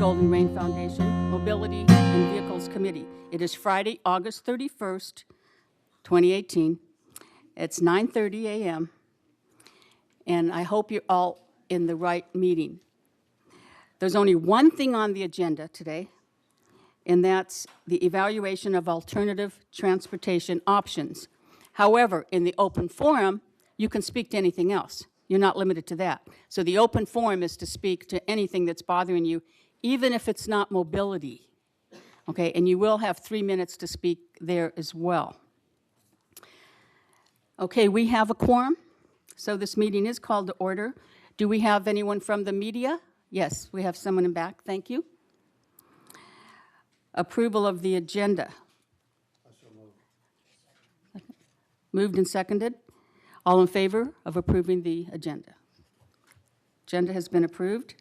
Golden Rain Foundation Mobility and Vehicles Committee. It is Friday, August 31st, 2018. It's 9:30 a.m. and I hope you're all in the right meeting. There's only one thing on the agenda today, and that's the evaluation of alternative transportation options. However, in the open forum, you can speak to anything else. You're not limited to that. So the open forum is to speak to anything that's bothering you, even if it's not mobility. Okay, and you will have 3 minutes to speak there as well. Okay, we have a quorum, so this meeting is called to order. Do we have anyone from the media? Yes, we have someone in back. Thank you. Approval of the agenda. Moved and seconded. All in favor of approving the agenda? Agenda has been approved.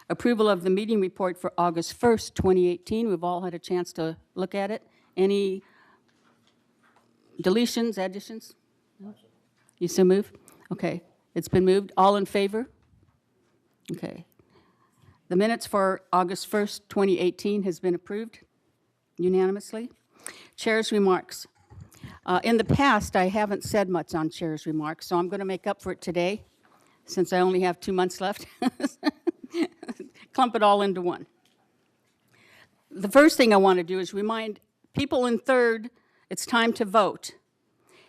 Approval of the meeting report for August 1st, 2018. We've all had a chance to look at it. Any deletions, additions? No? You so move? Okay, it's been moved. All in favor? Okay. The minutes for August 1st, 2018 has been approved unanimously. Chair's remarks. In the past, I haven't said much on chair's remarks, so I'm going to make up for it today, since I only have 2 months left. Clump it all into one. The first thing I want to do is remind people in third it's time to vote.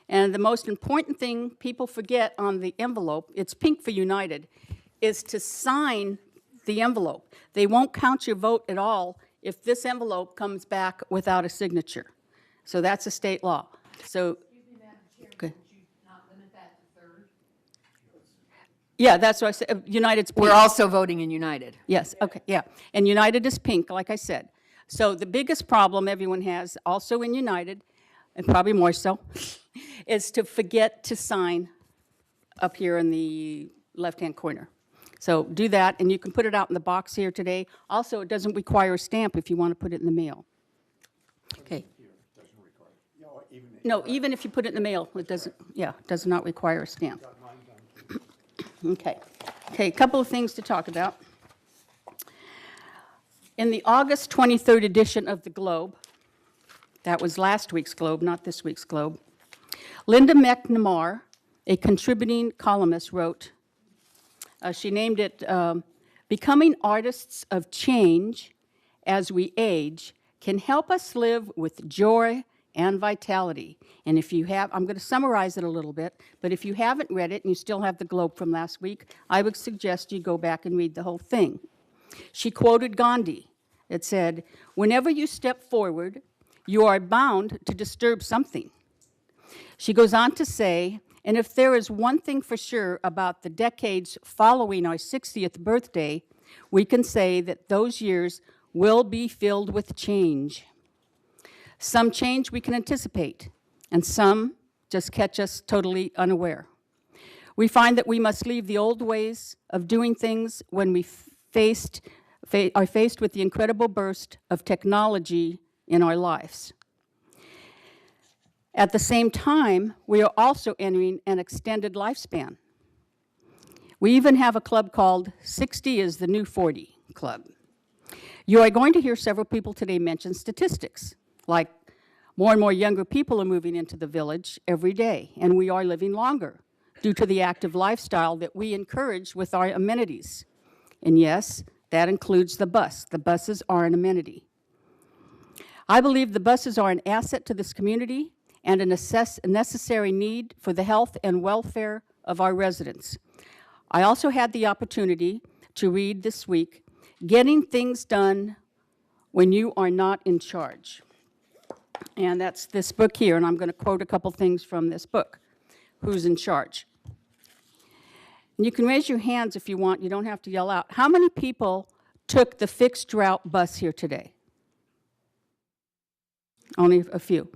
And the most important thing people forget on the envelope, it's pink for United, is to sign the envelope. They won't count your vote at all if this envelope comes back without a signature. So that's a state law. So, excuse me, Madam Chair, okay. would you not limit that to third? Yeah, that's what I said. United's pink. We're also voting in United. Yes, okay, yeah. And United is pink, like I said. So the biggest problem everyone has, also in United, and probably more so, is to forget to sign up here in the left-hand corner. So do that, and you can put it out in the box here today. Also, it doesn't require a stamp if you want to put it in the mail. Okay. No, even if you put it in the mail, it doesn't, yeah, it does not require a stamp. Okay. Okay, a couple of things to talk about. In the August 23rd edition of the Globe, that was last week's Globe, not this week's Globe, Linda McNamara, a contributing columnist, wrote, she named it, Becoming Artists of Change as We Age Can Help Us Live with Joy and Vitality. And if you have, I'm going to summarize it a little bit, but if you haven't read it and you still have the Globe from last week, I would suggest you go back and read the whole thing. She quoted Gandhi. It said, whenever you step forward, you are bound to disturb something. She goes on to say, and if there is one thing for sure about the decades following our 60th birthday, we can say that those years will be filled with change. Some change we can anticipate, and some just catch us totally unaware. We find that we must leave the old ways of doing things when we are faced with the incredible burst of technology in our lives. At the same time, we are also entering an extended lifespan. We even have a club called 60 is the New 40 Club. You are going to hear several people today mention statistics, like more and more younger people are moving into the village every day, and we are living longer due to the active lifestyle that we encourage with our amenities. And yes, that includes the bus. The buses are an amenity. I believe the buses are an asset to this community and a necessary need for the health and welfare of our residents. I also had the opportunity to read this week, Getting Things Done When You Are Not in Charge. And that's this book here, and I'm going to quote a couple things from this book, Who's in Charge? And you can raise your hands if you want. You don't have to yell out. How many people took the fixed route bus here today? Only a few.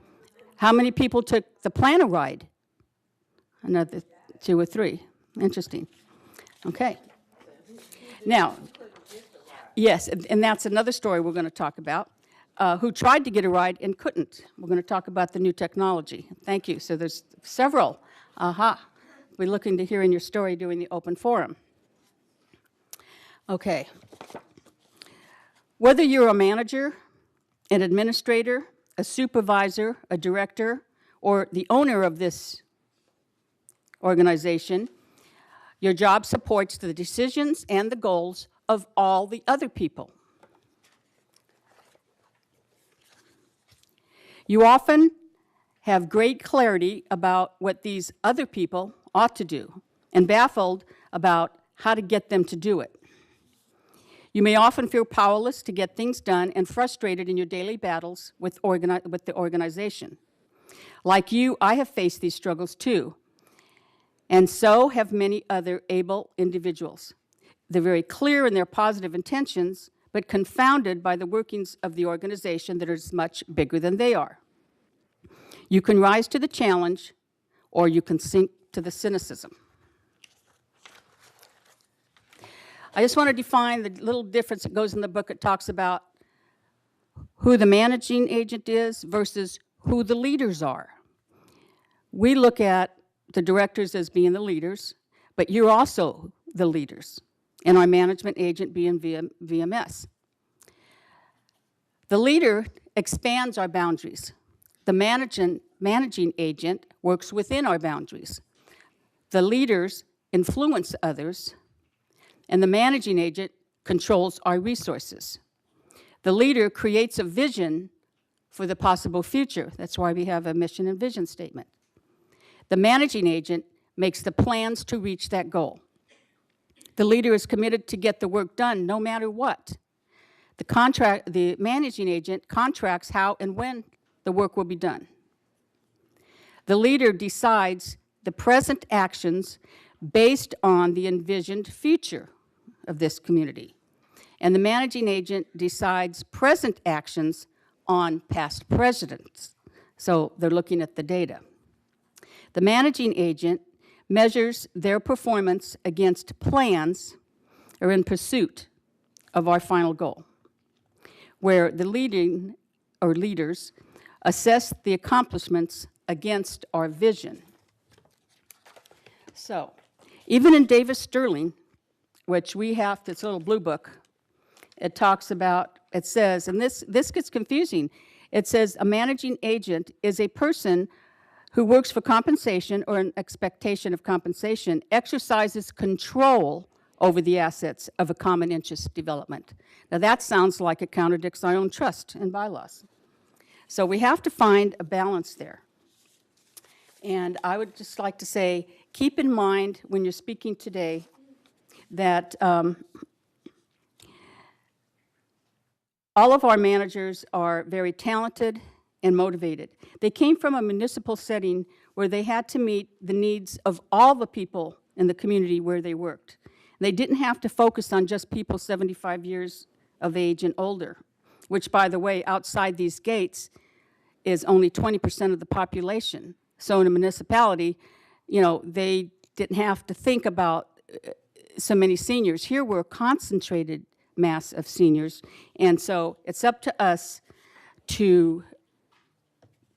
How many people took the planner ride? Another 2 or 3. Interesting. Okay. Now, yes, and that's another story we're going to talk about. Who tried to get a ride and couldn't. We're going to talk about the new technology. Thank you. So there's several. Aha. We're looking to hear in your story during the open forum. Okay. Whether you're a manager, an administrator, a supervisor, a director, or the owner of this organization, your job supports the decisions and the goals of all the other people. You often have great clarity about what these other people ought to do and baffled about how to get them to do it. You may often feel powerless to get things done and frustrated in your daily battles with the organization. Like you, I have faced these struggles too, and so have many other able individuals. They're very clear in their positive intentions, but confounded by the workings of the organization that is much bigger than they are. You can rise to the challenge, or you can sink to the cynicism. I just want to define the little difference that goes in the book. It talks about who the managing agent is versus who the leaders are. We look at the directors as being the leaders, but you're also the leaders, and our management agent being VMS. The leader expands our boundaries. The managing agent works within our boundaries. The leaders influence others, and the managing agent controls our resources. The leader creates a vision for the possible future. That's why we have a mission and vision statement. The managing agent makes the plans to reach that goal. The leader is committed to get the work done no matter what. The managing agent contracts how and when the work will be done. The leader decides the present actions based on the envisioned future of this community. And the managing agent decides present actions on past precedents. So they're looking at the data. The managing agent measures their performance against plans or in pursuit of our final goal, where the leaders assess the accomplishments against our vision. So, even in Davis Sterling, which we have, this little blue book, it talks about, it says, and this gets confusing, it says a managing agent is a person who works for compensation or an expectation of compensation, exercises control over the assets of a common interest development. Now that sounds like it contradicts our own trust and bylaws. So we have to find a balance there. And I would just like to say, keep in mind when you're speaking today that all of our managers are very talented and motivated. They came from a municipal setting where they had to meet the needs of all the people in the community where they worked. They didn't have to focus on just people 75 years of age and older, which, by the way, outside these gates is only 20% of the population. So in a municipality, you know, they didn't have to think about so many seniors. Here we're a concentrated mass of seniors, and so it's up to us to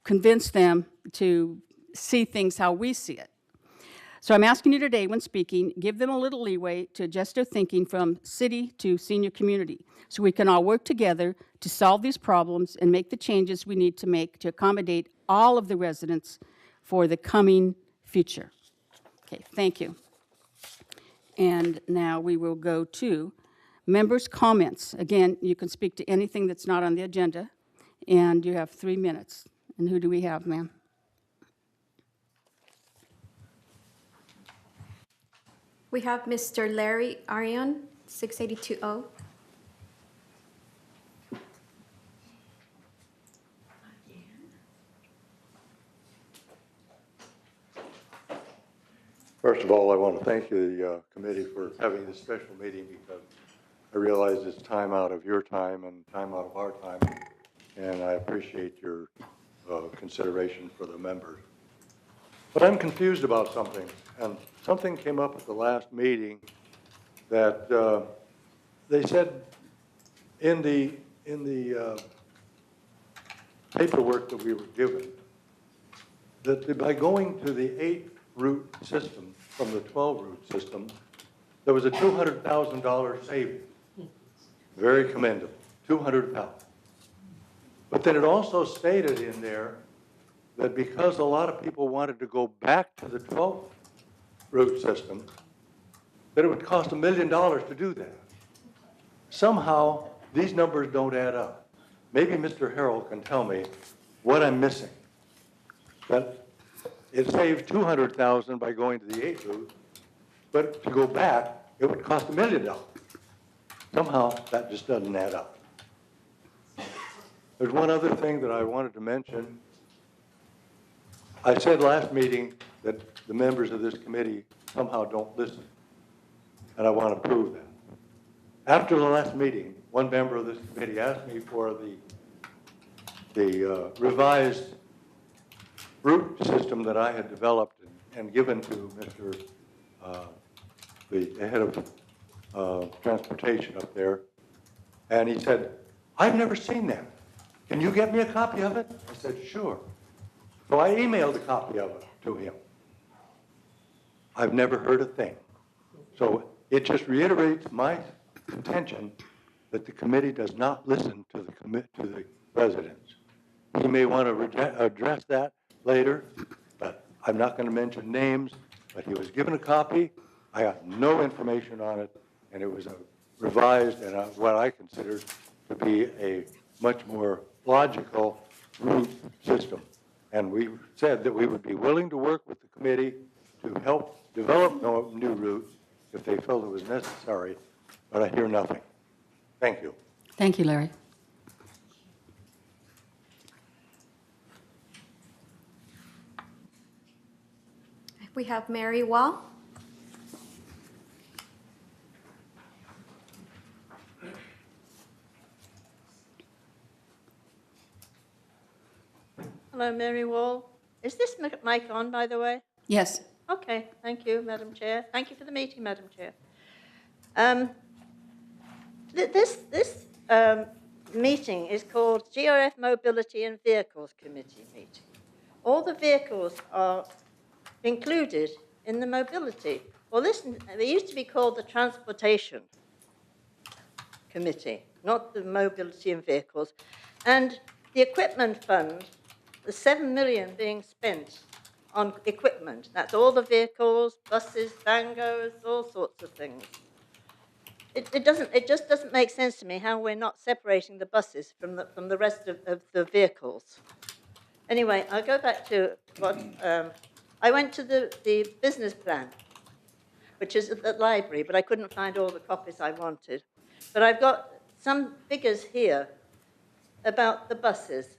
convince them to see things how we see it. So I'm asking you today, when speaking, give them a little leeway to adjust their thinking from city to senior community, so we can all work together to solve these problems and make the changes we need to make to accommodate all of the residents for the coming future. Okay, thank you. And now we will go to members' comments. Again, you can speak to anything that's not on the agenda, and you have 3 minutes. And who do we have, ma'am? We have Mr. Larry Arion, 6820. First of all, I want to thank the committee for having this special meeting, because I realize it's time out of your time and time out of our time, and I appreciate your consideration for the members. But I'm confused about something, and something came up at the last meeting that they said in the paperwork that we were given that by going to the 8-route system from the 12-route system, there was a $200,000 savings. Very commendable. 200,000. But then it also stated in there that because a lot of people wanted to go back to the 12 route system, that it would cost $1 million to do that. Somehow, these numbers don't add up. Maybe Mr. Harrell can tell me what I'm missing. That it saved 200,000 by going to the 8 route, but to go back, it would cost $1 million. Somehow, that just doesn't add up. There's one other thing that I wanted to mention. I said last meeting that the members of this committee somehow don't listen, and I want to prove that. After the last meeting, one member of this committee asked me for the revised route system that I had developed and given to Mr. The head of transportation up there, and he said, "I've never seen that. Can you get me a copy of it?" I said, "Sure." So I emailed a copy of it to him. I've never heard a thing. So it just reiterates my contention that the committee does not listen to the residents. He may want to address that later, but I'm not going to mention names, but he was given a copy. I got no information on it, and it was a revised and what I consider to be a much more logical route system. And we said that we would be willing to work with the committee to help develop new routes if they felt it was necessary, but I hear nothing. Thank you. Thank you, Larry. We have Mary Wall. Hello, Mary Wall. Is this mic on, by the way? Yes. Okay, thank you, Madam Chair. Thank you for the meeting, Madam Chair. This meeting is called GRF Mobility and Vehicles Committee meeting. All the vehicles are included in the mobility. Well, listen, they used to be called the Transportation Committee, not the Mobility and Vehicles. And the equipment fund, the 7 million being spent on equipment, that's all the vehicles, buses, tangos, all sorts of things. It just doesn't make sense to me how we're not separating the buses from the rest of the vehicles. Anyway, I'll go back to what I went to the business plan, which is at the library, but I couldn't find all the copies I wanted. But I've got some figures here about the buses.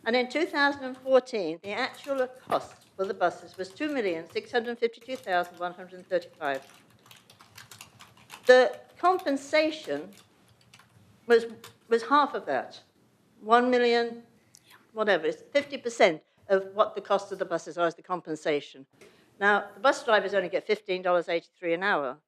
And in 2014, the actual cost for the buses was 2,652,135. The compensation was half of that, 1 million, whatever, it's 50% of what the cost of the buses are as the compensation. Now, the bus drivers only get $15.83 an hour,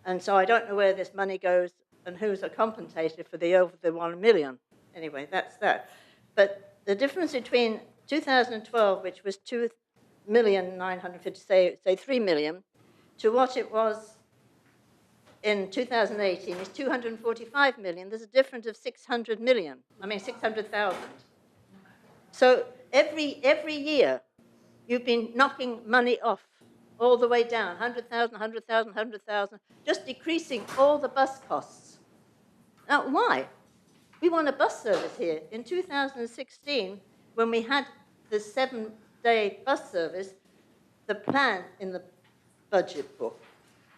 and so I don't know where this money goes and who's compensated for the over the 1 million. Anyway, that's that. But the difference between 2012, which was 2,950,000, say 3 million, to what it was in 2018 is 245 million. There's a difference of 600,000. So every year, you've been knocking money off all the way down, 100,000, 100,000, 100,000, just decreasing all the bus costs. Now, why? We want a bus service here. In 2016, when we had the 7-day bus service, the plan in the budget book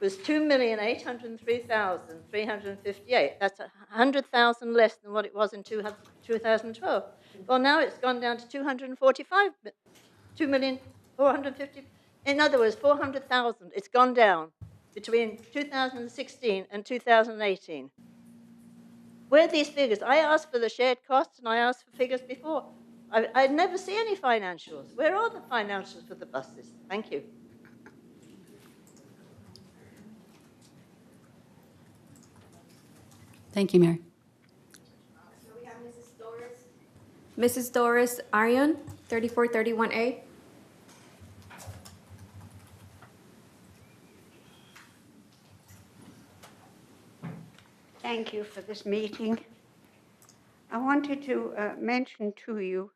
was 2,803,358. That's 100,000 less than what it was in 2012. Well, now it's gone down to 2,450,000. In other words, 400,000. It's gone down between 2016 and 2018. Where are these figures? I asked for the shared costs, and I asked for figures before. I never see any financials. Where are the financials for the buses? Thank you. Thank you, Mary. So we have Mrs. Doris Arion, 3431A. Thank you for this meeting. I wanted to mention to you,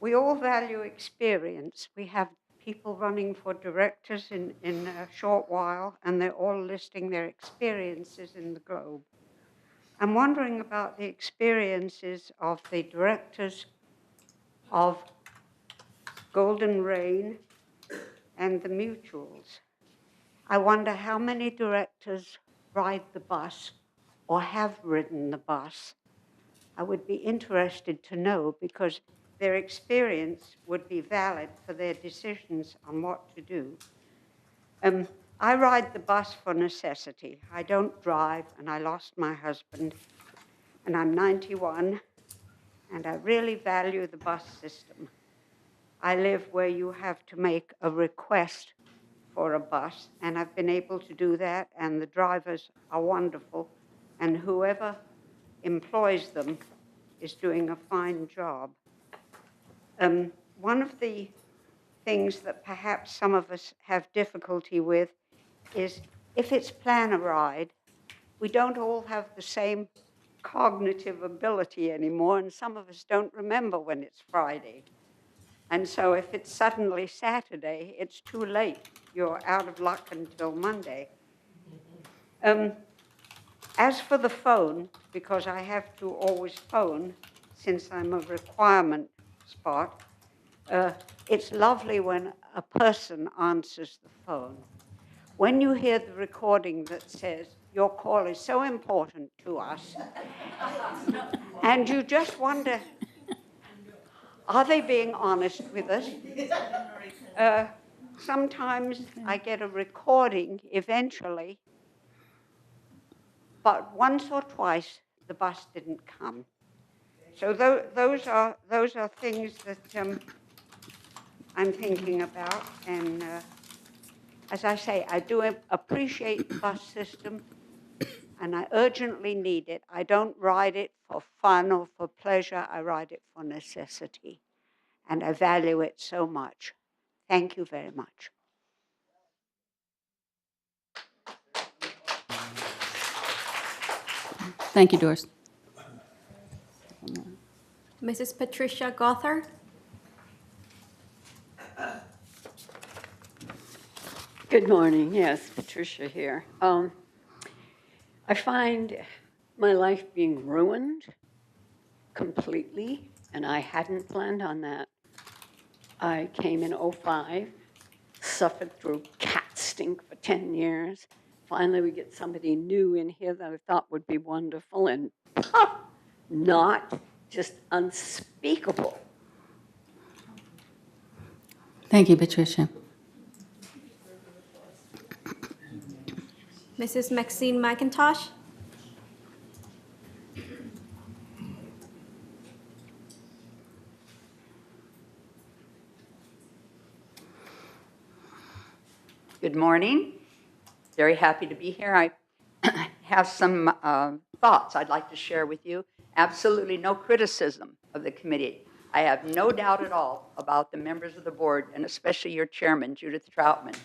we all value experience. We have people running for directors in a short while, and they're all listing their experiences in the Globe. I'm wondering about the experiences of the directors of Golden Rain and the mutuals. I wonder how many directors ride the bus or have ridden the bus. I would be interested to know because their experience would be valid for their decisions on what to do. I ride the bus for necessity. I don't drive, and I lost my husband, and I'm 91, and I really value the bus system. I live where you have to make a request for a bus, and I've been able to do that, and the drivers are wonderful, and whoever employs them is doing a fine job. One of the things that perhaps some of us have difficulty with is if it's plan a ride, we don't all have the same cognitive ability anymore, and some of us don't remember when it's Friday. And so if it's suddenly Saturday, it's too late. You're out of luck until Monday. As for the phone, because I have to always phone since I'm a requirement spot, it's lovely when a person answers the phone. When you hear the recording that says, your call is so important to us, and you just wonder, are they being honest with us? Sometimes I get a recording eventually, but once or twice the bus didn't come. So those are things that I'm thinking about, and as I say, I do appreciate the bus system, and I urgently need it. I don't ride it for fun or for pleasure. I ride it for necessity, and I value it so much. Thank you very much. Thank you, Doris. Mrs. Patricia Gothard. Good morning. Yes, Patricia here. I find my life being ruined completely, and I hadn't planned on that. I came in '05, suffered through cat stink for 10 years. Finally, we get somebody new in here that I thought would be wonderful, and not just unspeakable. Thank you, Patricia. Mrs. Maxine McIntosh. Good morning. Very happy to be here. I have some thoughts I'd like to share with you. Absolutely no criticism of the committee. I have no doubt at all about the members of the board, and especially your chairman, Judith Troutman,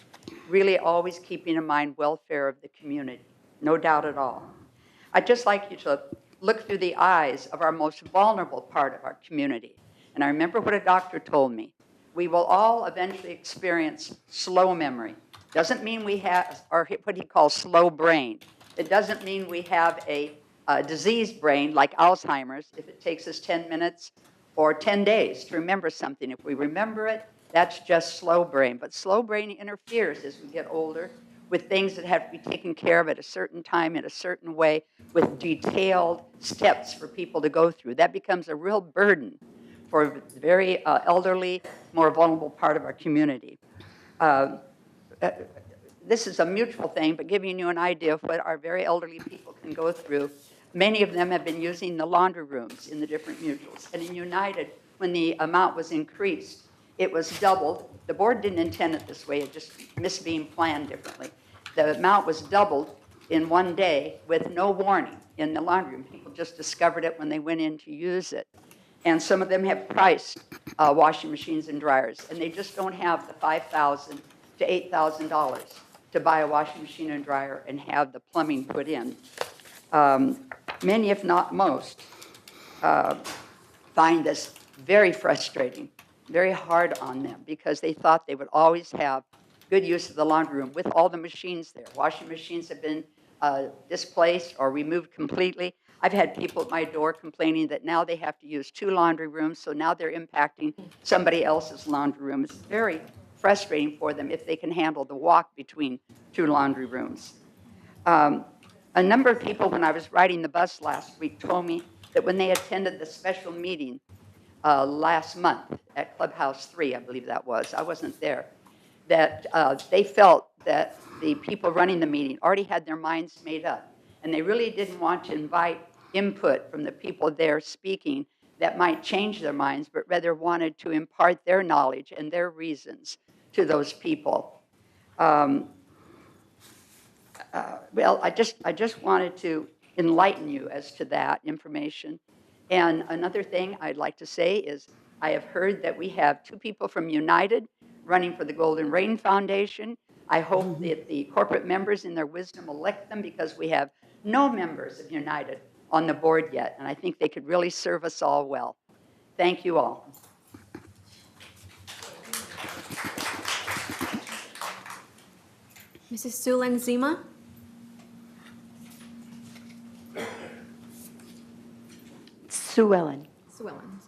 really always keeping in mind welfare of the community. No doubt at all. I'd just like you to look through the eyes of our most vulnerable part of our community. And I remember what a doctor told me. We will all eventually experience slow memory. Doesn't mean we have, or what he calls slow brain. It doesn't mean we have a diseased brain like Alzheimer's if it takes us 10 minutes or 10 days to remember something. If we remember it, that's just slow brain. But slow brain interferes as we get older with things that have to be taken care of at a certain time in a certain way with detailed steps for people to go through. That becomes a real burden for the very elderly, more vulnerable part of our community. This is a mutual thing, but giving you an idea of what our very elderly people can go through. Many of them have been using the laundry rooms in the different mutuals. And in United, when the amount was increased, it was doubled. The board didn't intend it this way. It just missed being planned differently. The amount was doubled in one day with no warning in the laundry room. People just discovered it when they went in to use it. And some of them have priced washing machines and dryers, and they just don't have the $5,000 to $8,000 to buy a washing machine and dryer and have the plumbing put in. Many, if not most, find this very frustrating, very hard on them because they thought they would always have good use of the laundry room with all the machines there. Washing machines have been displaced or removed completely. I've had people at my door complaining that now they have to use 2 laundry rooms, so now they're impacting somebody else's laundry room. It's very frustrating for them if they can handle the walk between 2 laundry rooms. A number of people, when I was riding the bus last week, told me that when they attended the special meeting last month at Clubhouse 3, I believe that was, I wasn't there, that they felt that the people running the meeting already had their minds made up, and they really didn't want to invite input from the people there speaking that might change their minds, but rather wanted to impart their knowledge and their reasons to those people. Well, I just wanted to enlighten you as to that information. And another thing I'd like to say is I have heard that we have 2 people from United running for the Golden Rain Foundation. I hope that the corporate members in their wisdom elect them because we have no members of United on the board yet, and I think they could really serve us all well. Thank you all. Mrs. Sulan Zima. Sue Ellen. Suellen.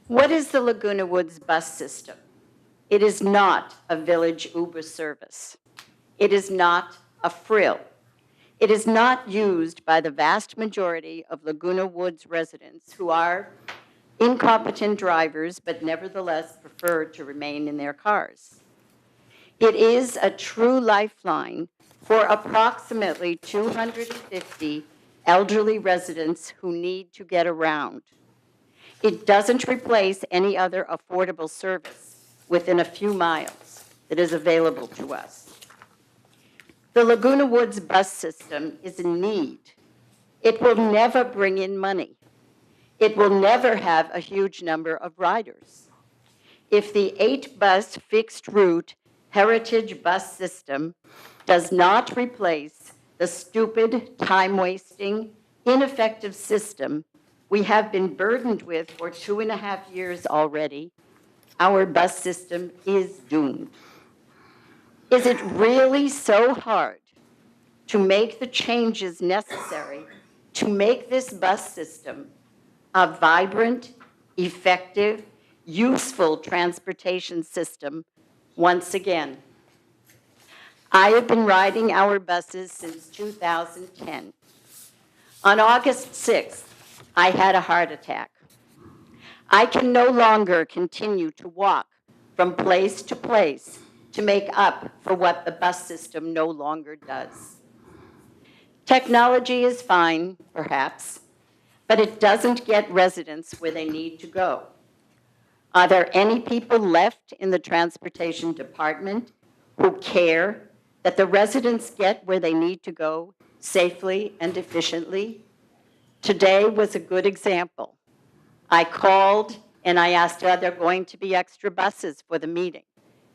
What is the Laguna Woods bus system? It is not a village Uber service. It is not a frill. It is not used by the vast majority of Laguna Woods residents who are incompetent drivers but nevertheless prefer to remain in their cars. It is a true lifeline for approximately 250 elderly residents who need to get around. It doesn't replace any other affordable service within a few miles that is available to us. The Laguna Woods bus system is in need. It will never bring in money. It will never have a huge number of riders. If the 8-bus fixed route heritage bus system does not replace the stupid, time-wasting, ineffective system we have been burdened with for 2.5 years already, our bus system is doomed. Is it really so hard to make the changes necessary to make this bus system a vibrant, effective, useful transportation system once again? I have been riding our buses since 2010. On August 6th, I had a heart attack. I can no longer continue to walk from place to place to make up for what the bus system no longer does. Technology is fine, perhaps, but it doesn't get residents where they need to go. Are there any people left in the transportation department who care that the residents get where they need to go safely and efficiently? Today was a good example. I called and I asked, are there going to be extra buses for the meeting?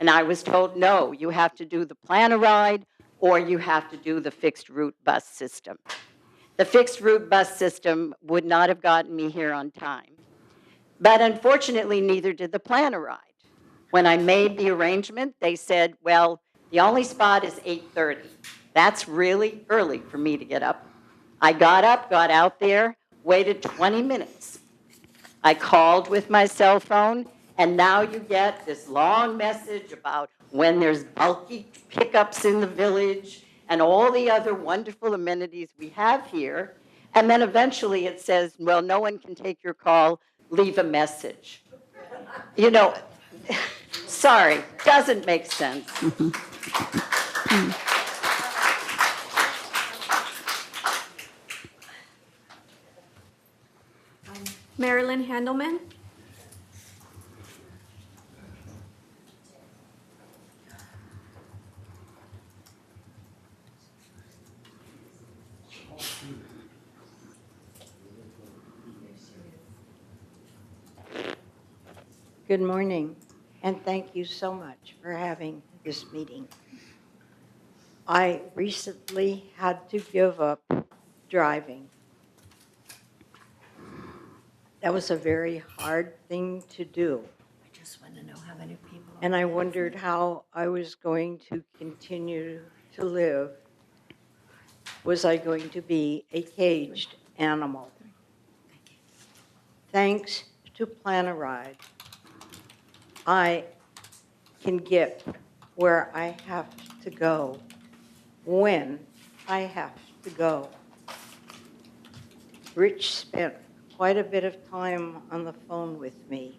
And I was told, no, you have to do the plan-a-ride or you have to do the fixed route bus system. The fixed route bus system would not have gotten me here on time. But unfortunately, neither did the plan-a-ride. When I made the arrangement, they said, well, the only spot is 8:30. That's really early for me to get up. I got up, got out there, waited 20 minutes. I called with my cell phone, and now you get this long message about when there's bulky pickups in the village and all the other wonderful amenities we have here. And then eventually it says, well, no one can take your call, leave a message. You know, sorry, doesn't make sense. Marilyn Handelman. Good morning, and thank you so much for having this meeting. I recently had to give up driving. That was a very hard thing to do. I just want to know how many people. And I wondered how I was going to continue to live. Was I going to be a caged animal? Thanks to Plan a Ride, I can get where I have to go when I have to go. Rich spent quite a bit of time on the phone with me,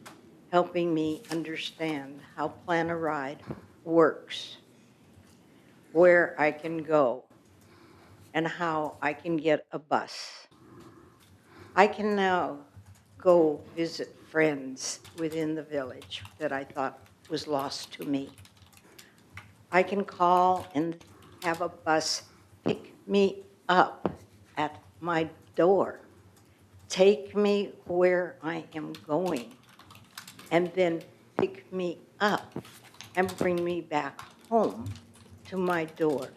helping me understand how Plan a Ride works, where I can go, and how I can get a bus. I can now go visit friends within the village that I thought was lost to me. I can call and have a bus pick me up at my door, take me where I am going, and then pick me up and bring me back home to my door.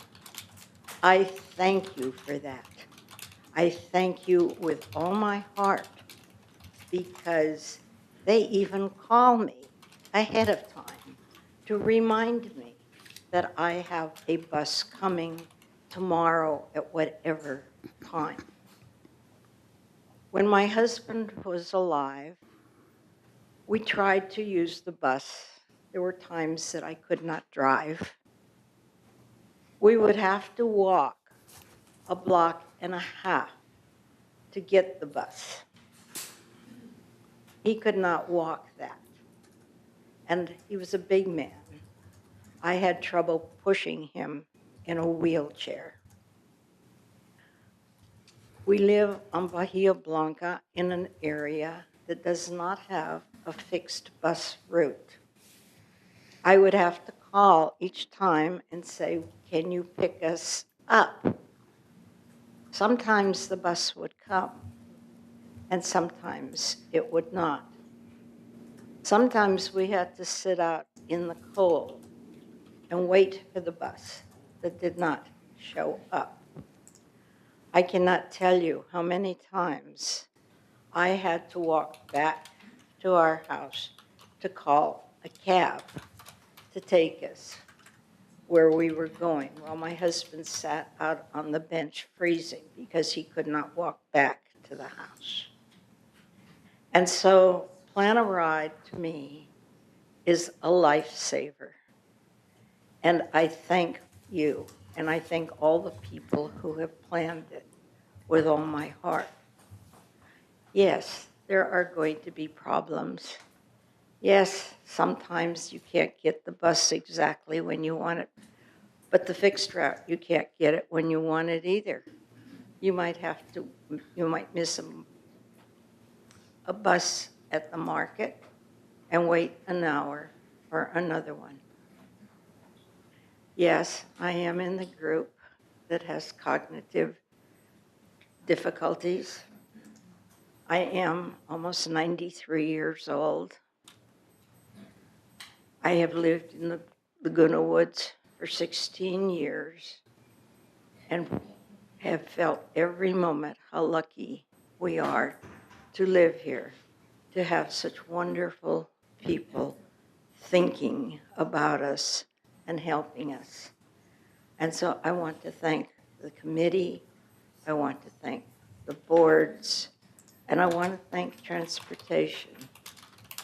I thank you for that. I thank you with all my heart, because they even call me ahead of time to remind me that I have a bus coming tomorrow at whatever time. When my husband was alive, we tried to use the bus. There were times that I could not drive. We would have to walk a block and a half to get the bus. He could not walk that. And he was a big man. I had trouble pushing him in a wheelchair. We live on Bahia Blanca in an area that does not have a fixed bus route. I would have to call each time and say, can you pick us up? Sometimes the bus would come, and sometimes it would not. Sometimes we had to sit out in the cold and wait for the bus that did not show up. I cannot tell you how many times I had to walk back to our house to call a cab to take us where we were going while my husband sat out on the bench freezing because he could not walk back to the house. And so Plan a Ride to me is a lifesaver. And I thank you, and I thank all the people who have planned it with all my heart. Yes, there are going to be problems. Yes, sometimes you can't get the bus exactly when you want it, but the fixed route, you can't get it when you want it either. You might miss a bus at the market and wait an hour for another one. Yes, I am in the group that has cognitive difficulties. I am almost 93 years old. I have lived in the Laguna Woods for 16 years and have felt every moment how lucky we are to live here, to have such wonderful people thinking about us and helping us. And so I want to thank the committee, I want to thank the boards, and I want to thank transportation,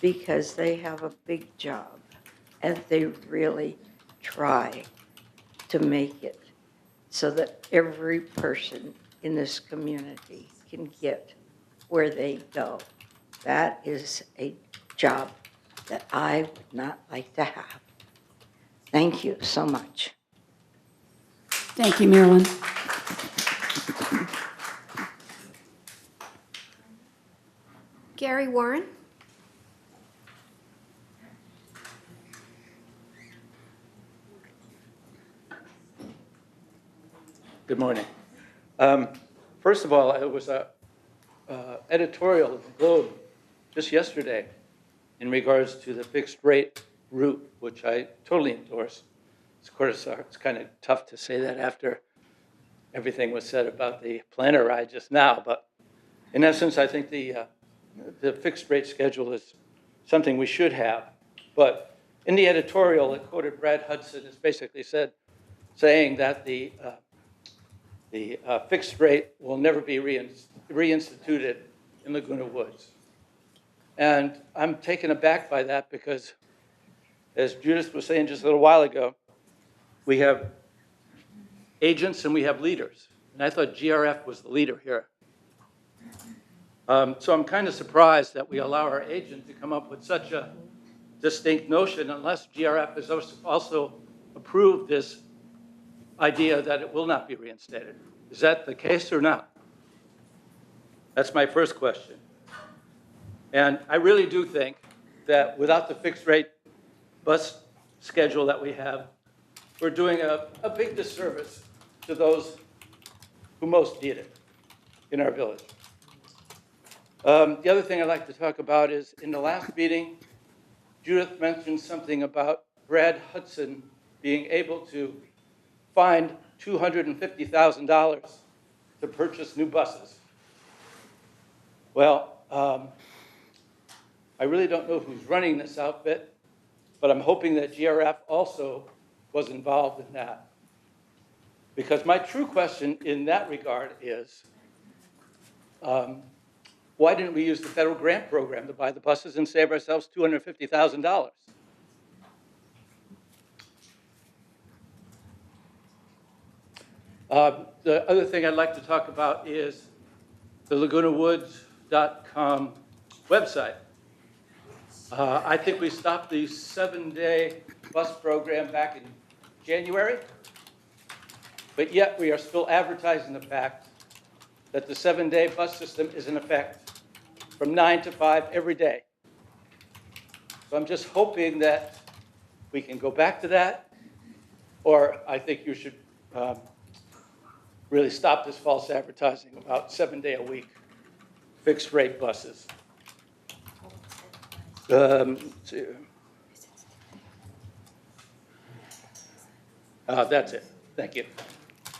because they have a big job and they really try to make it so that every person in this community can get where they go. That is a job that I would not like to have. Thank you so much. Thank you, Marilyn. Gary Warren. Good morning. First of all, it was an editorial of the Globe just yesterday in regards to the fixed rate route, which I totally endorse. Of course, it's kind of tough to say that after everything was said about the Plan a Ride just now, but in essence, I think the the fixed rate schedule is something we should have. But in the editorial, it quoted Brad Hudson as basically saying that the fixed rate will never be reinstituted in Laguna Woods. And I'm taken aback by that because, as Judith was saying just a little while ago, we have agents and we have leaders. And I thought GRF was the leader here. So I'm kind of surprised that we allow our agent to come up with such a distinct notion unless GRF has also approved this idea that it will not be reinstated. Is that the case or not? That's my first question. And I really do think that without the fixed rate bus schedule that we have, we're doing a big disservice to those who most need it in our village. The other thing I'd like to talk about is in the last meeting, Judith mentioned something about Brad Hudson being able to find $250,000 to purchase new buses. Well, I really don't know who's running this outfit, but I'm hoping that GRF also was involved in that. Because my true question in that regard is, why didn't we use the federal grant program to buy the buses and save ourselves $250,000? The other thing I'd like to talk about is the LagunaWoods.com website. I think we stopped the 7-day bus program back in January, but yet we are still advertising the fact that the 7-day bus system is in effect from 9 to 5 every day. So I'm just hoping that we can go back to that, or I think you should really stop this false advertising about 7-day-a-week fixed rate buses. That's it. Thank you.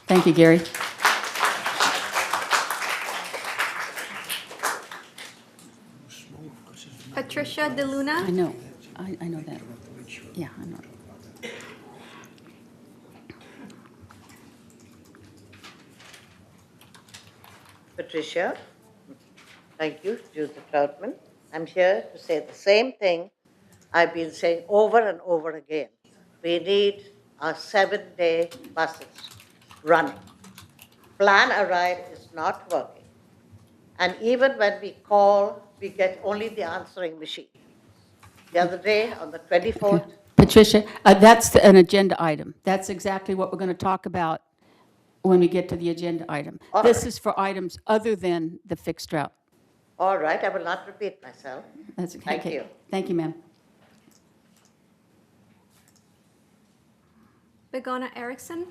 Thank you, Gary. Patricia DeLuna. I know. I know that. Yeah, I know. Patricia, thank you, Judith Troutman. I'm here to say the same thing I've been saying over and over again. We need our 7-day buses running. Plan a ride is not working. And even when we call, we get only the answering machine. The other day, on the 24th, Patricia, that's an agenda item. That's exactly what we're going to talk about when we get to the agenda item. All This right. is for items other than the fixed route. all right, I will not repeat myself. That's okay. Thank Okay. you. Thank you, ma'am. Begona Erickson.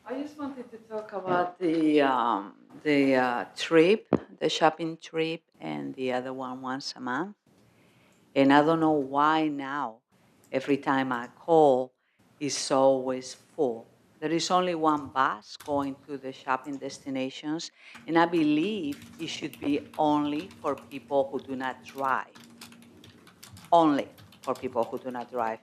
I just wanted to talk about the trip, the shopping trip, and the other one once a month. And I don't know why now, every time I call, it's always full. There is only one bus going to the shopping destinations, and I believe it should be only for people who do not drive. Only for people who do not drive.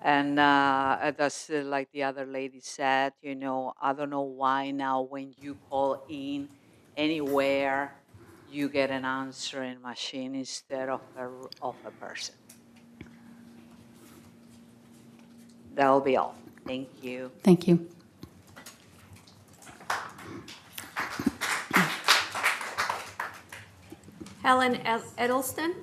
And that's like the other lady said, you know, I don't know why now when you call in anywhere, you get an answering machine instead of a person. That'll be all. Thank you. Thank you. Helen Edelston.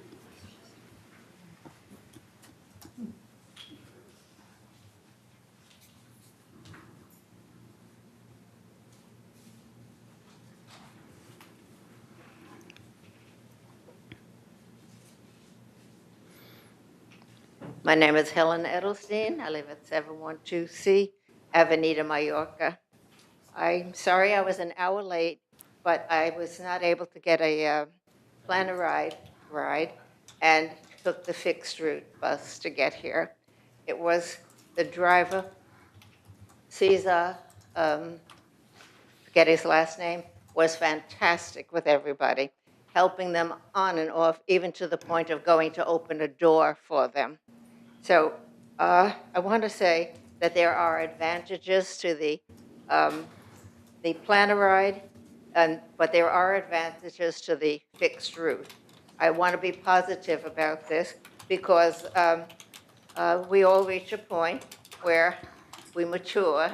My name is Helen Edelstein. I live at 712C Avenida Mallorca. I'm sorry I was an hour late, but I was not able to get a plan a ride and took the fixed route bus to get here. It was the driver, Caesar, forget his last name, was fantastic with everybody, helping them on and off, even to the point of going to open a door for them. So I want to say that there are advantages to the planner ride, but there are advantages to the fixed route. I want to be positive about this because we all reach a point where we mature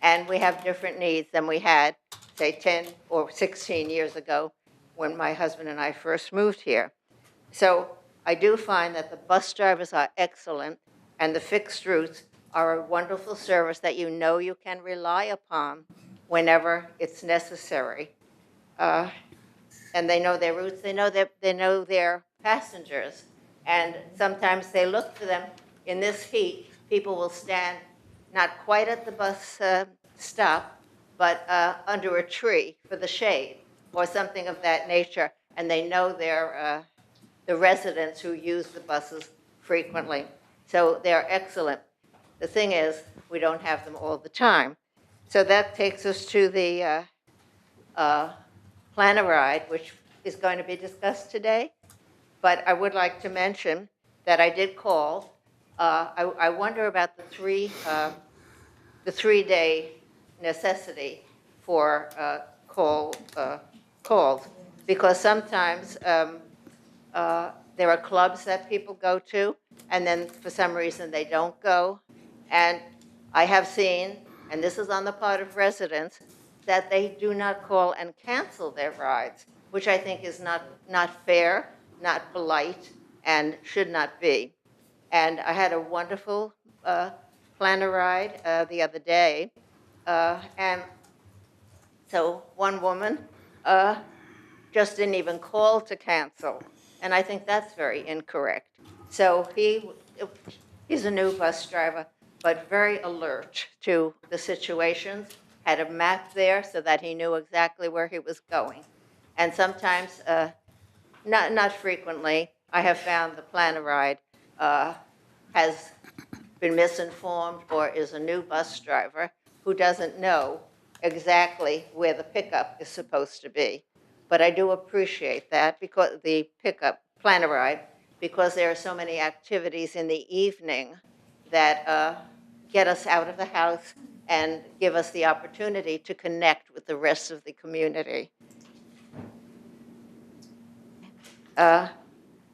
and we have different needs than we had, say, 10 or 16 years ago when my husband and I first moved here. So I do find that the bus drivers are excellent and the fixed routes are a wonderful service that you know you can rely upon whenever it's necessary. And they know their routes, they know their passengers. And sometimes they look for them. In this heat, people will stand not quite at the bus stop, but under a tree for the shade or something of that nature. And they know the residents who use the buses frequently. So they're excellent. The thing is, we don't have them all the time. So that takes us to the plan a ride, which is going to be discussed today. But I would like to mention that I did call. I wonder about the 3-day necessity for calls, because sometimes there are clubs that people go to, and then for some reason they don't go. And I have seen, and this is on the part of residents, that they do not call and cancel their rides, which I think is not fair, not polite, and should not be. And I had a wonderful planner ride the other day, and so one woman just didn't even call to cancel, and I think that's very incorrect. So he's a new bus driver, but very alert to the situations, had a map there so that he knew exactly where he was going. And sometimes, not frequently, I have found the planner ride has been misinformed or is a new bus driver who doesn't know exactly where the pickup is supposed to be. But I do appreciate that, because the pickup planner ride, because there are so many activities in the evening that get us out of the house and give us the opportunity to connect with the rest of the community.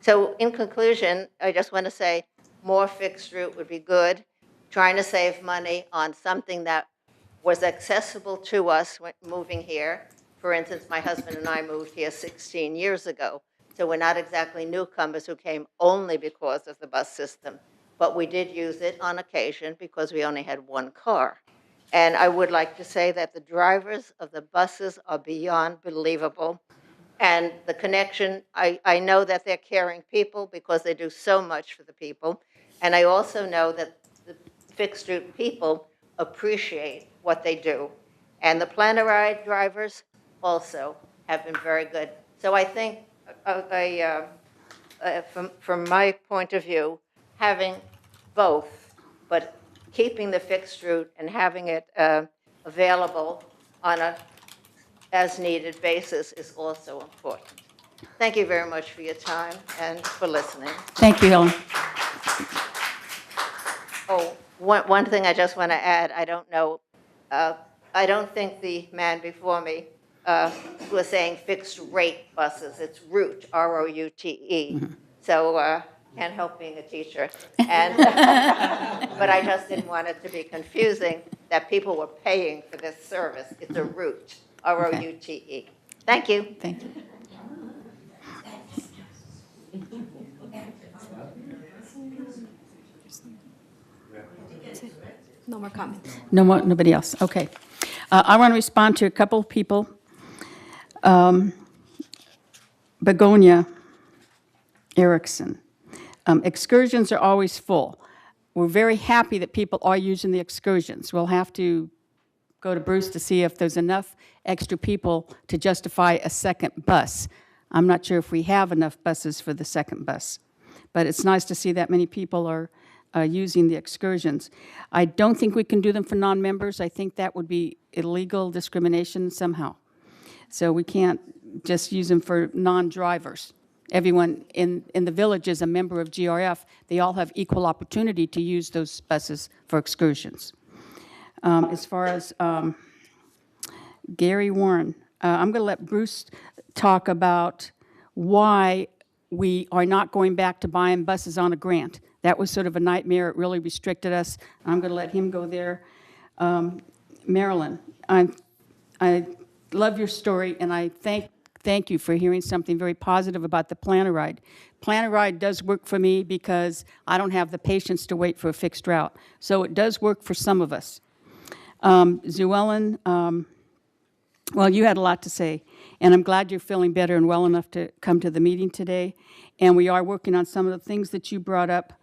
So in conclusion, I just want to say more fixed route would be good. Trying to save money on something that was accessible to us when moving here. For instance, my husband and I moved here 16 years ago. So we're not exactly newcomers who came only because of the bus system, but we did use it on occasion because we only had one car. And I would like to say that the drivers of the buses are beyond believable. And the connection, I know that they're caring people because they do so much for the people. And I also know that the fixed route people appreciate what they do. And the planner ride drivers also have been very good. So I think, from my point of view, having both, but keeping the fixed route and having it available on a as-needed basis is also important. Thank you very much for your time and for listening. Thank you, Helen. Oh, one thing I just want to add, I don't know, I don't think the man before me was saying fixed rate buses. It's route, R-O-U-T-E. Mm-hmm. So can't help being a teacher. And, but I just didn't want it to be confusing that people were paying for this service. It's a route, R-O-U-T-E. Thank you. Thank you. No more comments. No more, nobody else, okay. I want to respond to a couple of people. Begonia Erickson. Excursions are always full. We're very happy that people are using the excursions. We'll have to go to Bruce to see if there's enough extra people to justify a second bus. I'm not sure if we have enough buses for the second bus, but it's nice to see that many people are using the excursions. I don't think we can do them for non-members. I think that would be illegal discrimination somehow. So we can't just use them for non-drivers. Everyone in the village is a member of GRF. They all have equal opportunity to use those buses for excursions. As far as Gary Warren, I'm going to let Bruce talk about why we are not going back to buying buses on a grant. That was sort of a nightmare. It really restricted us. I'm going to let him go there. Marilyn, I love your story, and I thank you for hearing something very positive about the Planner Ride. Planner Ride does work for me because I don't have the patience to wait for a fixed route. So it does work for some of us. Zuellen, well, you had a lot to say, and I'm glad you're feeling better and well enough to come to the meeting today. And we are working on some of the things that you brought up.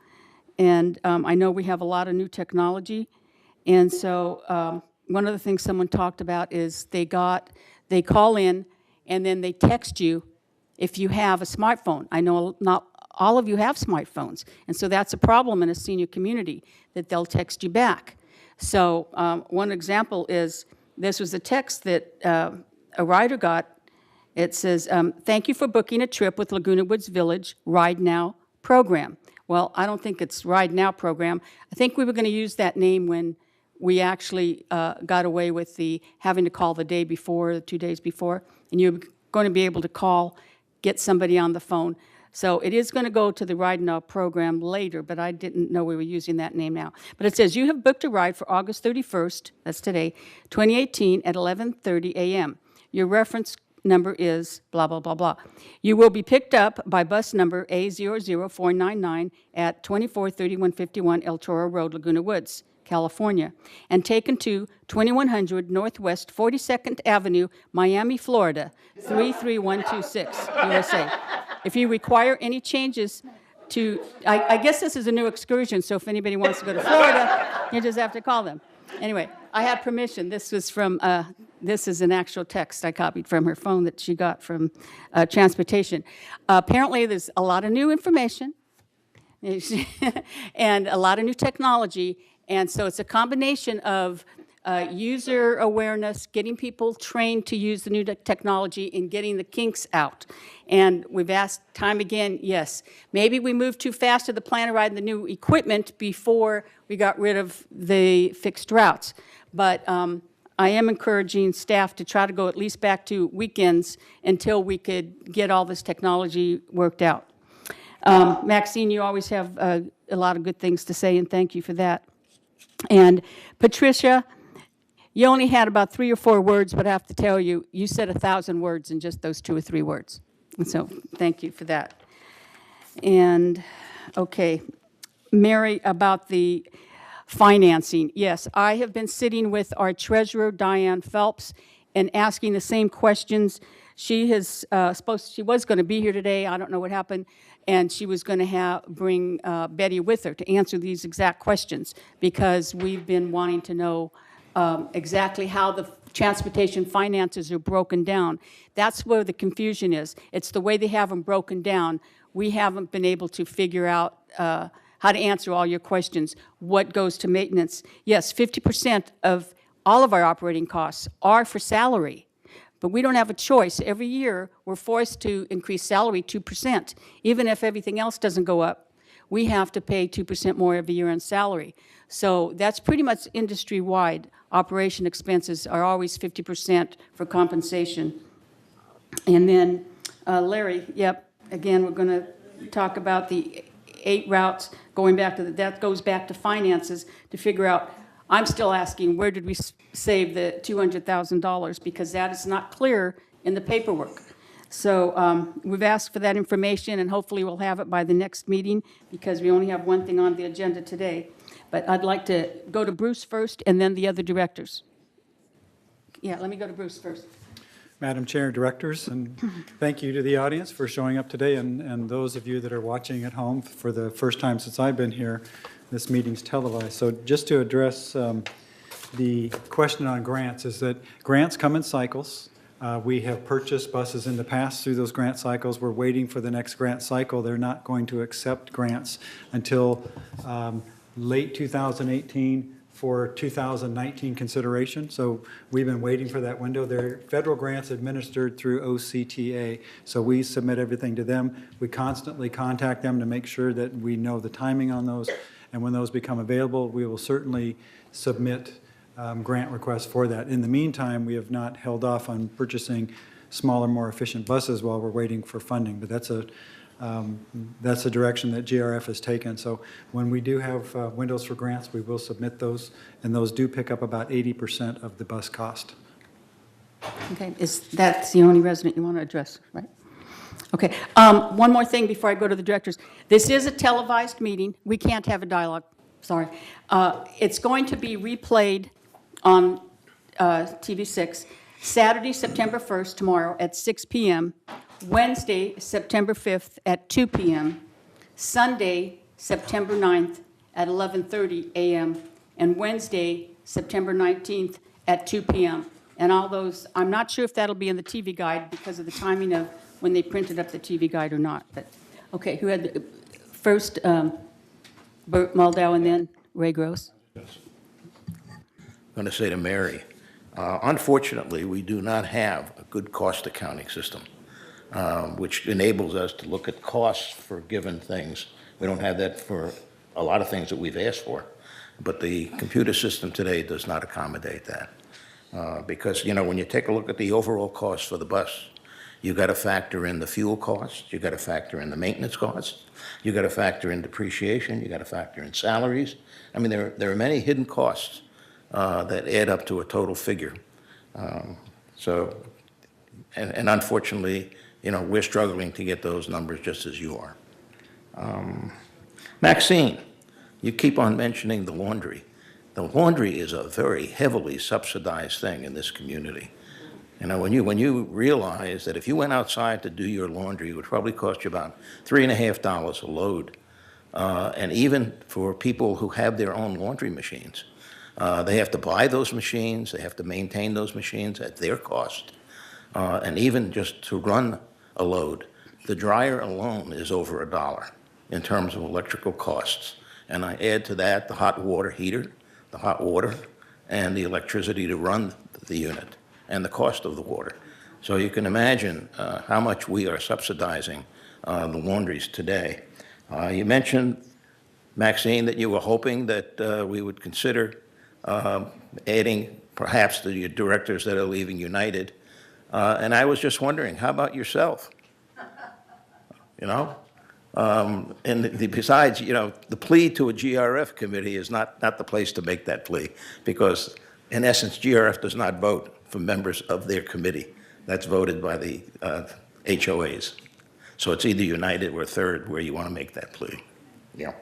And I know we have a lot of new technology. And so one of the things someone talked about is they call in and then they text you if you have a smartphone. I know not all of you have smartphones. And so that's a problem in a senior community, that they'll text you back. So one example is, this was a text that a rider got. It says, thank you for booking a trip with Laguna Woods Village Ride Now program. Well, I don't think it's Ride Now program. I think we were going to use that name when we actually got away with the having to call the day before, the 2 days before, and you're going to be able to call, get somebody on the phone. So it is going to go to the Ride Now program later, but I didn't know we were using that name now. But it says, you have booked a ride for August 31st, that's today, 2018 at 11:30 a.m. Your reference number is blah, blah, blah, blah. You will be picked up by bus number A00499 at 243151 El Toro Road, Laguna Woods, California, and taken to 2100 Northwest 42nd Avenue, Miami, Florida, 33126, USA. If you require any changes to, I guess this is a new excursion, so if anybody wants to go to Florida, you just have to call them. Anyway, I had permission. This was from, this is an actual text I copied from her phone that she got from transportation. Apparently, there's a lot of new information and a lot of new technology, and so it's a combination of user awareness, getting people trained to use the new technology, and getting the kinks out. And we've asked time again, yes, maybe we moved too fast to the Planner Ride and the new equipment before we got rid of the fixed routes. But I am encouraging staff to try to go at least back to weekends until we could get all this technology worked out. Maxine, you always have a lot of good things to say, and thank you for that. And Patricia, you only had about 3 or 4 words, but I have to tell you, you said 1,000 words in just those 2 or 3 words. And so thank you for that. And, okay, Mary, about the financing. Yes, I have been sitting with our treasurer, Diane Phelps, and asking the same questions. She has she was going to be here today. I don't know what happened. And she was going to bring Betty with her to answer these exact questions, because we've been wanting to know exactly how the transportation finances are broken down. That's where the confusion is. It's the way they have them broken down. We haven't been able to figure out how to answer all your questions. What goes to maintenance? Yes, 50% of all of our operating costs are for salary, but we don't have a choice. Every year, we're forced to increase salary 2%. Even if everything else doesn't go up, we have to pay 2% more every year on salary. So that's pretty much industry-wide. Operation expenses are always 50% for compensation. And then, Larry, yep, again, we're going to talk about the 8 routes, going back to that goes back to finances to figure out. I'm still asking, where did we save the $200,000? Because that is not clear in the paperwork. So we've asked for that information, and hopefully we'll have it by the next meeting, because we only have one thing on the agenda today. But I'd like to go to Bruce first and then the other directors. Yeah, let me go to Bruce first. Madam Chair, directors, and thank you to the audience for showing up today, and those of you that are watching at home for the first time since I've been here. This meeting's televised. So just to address the question on grants, is that grants come in cycles. We have purchased buses in the past through those grant cycles. We're waiting for the next grant cycle. They're not going to accept grants until late 2018 for 2019 consideration. So we've been waiting for that window. They're federal grants administered through OCTA. So we submit everything to them. We constantly contact them to make sure that we know the timing on those. And when those become available, we will certainly submit grant requests for that. In the meantime, we have not held off on purchasing smaller, more efficient buses while we're waiting for funding. But that's a direction that GRF has taken. So when we do have windows for grants, we will submit those, and those do pick up about 80% of the bus cost. Okay, that's the only resident you want to address, right? Okay, one more thing before I go to the directors. This is a televised meeting. We can't have a dialogue, sorry. It's going to be replayed on TV6 Saturday, September 1st, tomorrow at 6 p.m., Wednesday, September 5th at 2 p.m., Sunday, September 9th at 11:30 a.m., and Wednesday, September 19th at 2 p.m. And all those, I'm not sure if that'll be in the TV guide because of the timing of when they printed up the TV guide or not. But, okay, who had the first, Bert Muldau and then Ray Gross? I'm going to say to Mary, unfortunately, we do not have a good cost accounting system, which enables us to look at costs for given things. We don't have that for a lot of things that we've asked for, but the computer system today does not accommodate that. Because, you know, when you take a look at the overall cost for the bus, you got to factor in the fuel costs, you got to factor in the maintenance costs, you got to factor in depreciation, you got to factor in salaries. I mean, there are many hidden costs that add up to a total figure. And unfortunately, you know, we're struggling to get those numbers just as you are. Maxine, you keep on mentioning the laundry. The laundry is a very heavily subsidized thing in this community. You know, when you realize that if you went outside to do your laundry, it would probably cost you about $3.50 a load. And even for people who have their own laundry machines, they have to buy those machines, they have to maintain those machines at their cost. And even just to run a load, the dryer alone is over $1 in terms of electrical costs. And I add to that the hot water heater, the hot water, and the electricity to run the unit, and the cost of the water. So you can imagine how much we are subsidizing the laundries today. You mentioned, Maxine, that you were hoping that we would consider adding perhaps the directors that are leaving United. And I was just wondering, how about yourself? You know? And besides, you know, the plea to a GRF committee is not the place to make that plea, because in essence, GRF does not vote for members of their committee. That's voted by the HOAs. So it's either United or Third where you want to make that plea. Yeah.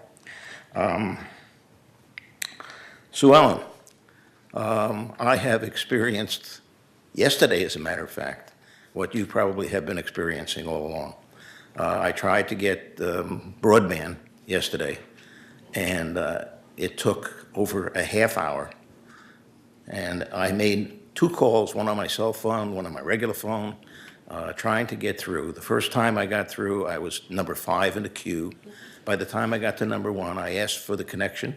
Sue Ellen, I have experienced yesterday, as a matter of fact, what you probably have been experiencing all along. I tried to get broadband yesterday, and it took over a half hour. And I made 2 calls, one on my cell phone, one on my regular phone, trying to get through. The first time I got through, I was number 5 in the queue. By the time I got to number 1, I asked for the connection,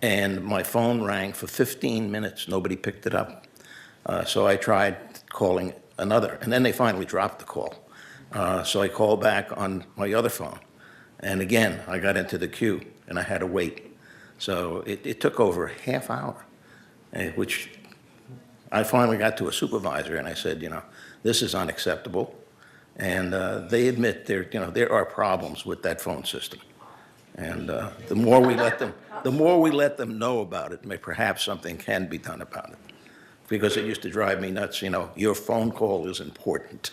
and my phone rang for 15 minutes. Nobody picked it up. So I tried calling another, and then they finally dropped the call. So I called back on my other phone, and again, I got into the queue, and I had to wait. So it took over a half hour, which I finally got to a supervisor, and I said, you know, this is unacceptable. And they admit there are problems with that phone system. And the more we let them know about it, perhaps something can be done about it. Because it used to drive me nuts, you know, your phone call is important.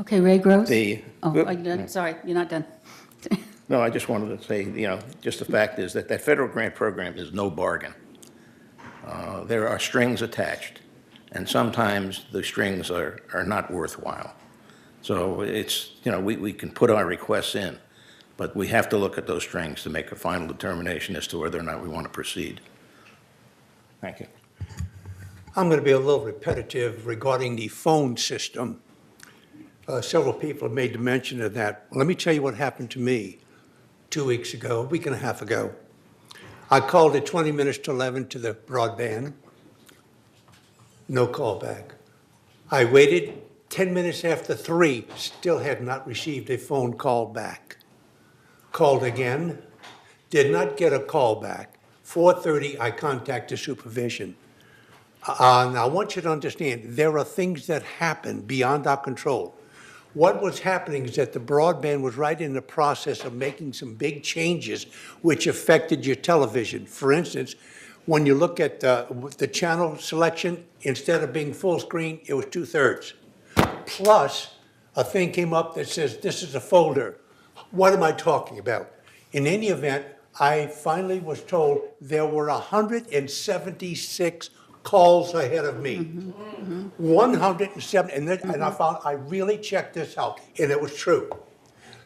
Okay, Ray Gross? Oh, are you done? Sorry, you're not done. No, I just wanted to say, you know, just the fact is that federal grant program is no bargain. There are strings attached, and sometimes the strings are not worthwhile. So it's, you know, we can put our requests in, but we have to look at those strings to make a final determination as to whether or not we want to proceed. Thank you. I'm going to be a little repetitive regarding the phone system. Several people have made the mention of that. Let me tell you what happened to me 2 weeks ago, a week and a half ago. I called at 20 minutes to 11 to the broadband. No call back. I waited 10 minutes after 3, still had not received a phone call back. Called again, did not get a call back. 4:30, I contacted supervision. Now, I want you to understand, there are things that happen beyond our control. What was happening is that the broadband was right in the process of making some big changes which affected your television. For instance, when you look at the channel selection, instead of being full screen, it was 2/3. Plus, a thing came up that says, this is a folder. What am I talking about? In any event, I finally was told there were 176 calls ahead of me. 107, and I found, I really checked this out, and it was true.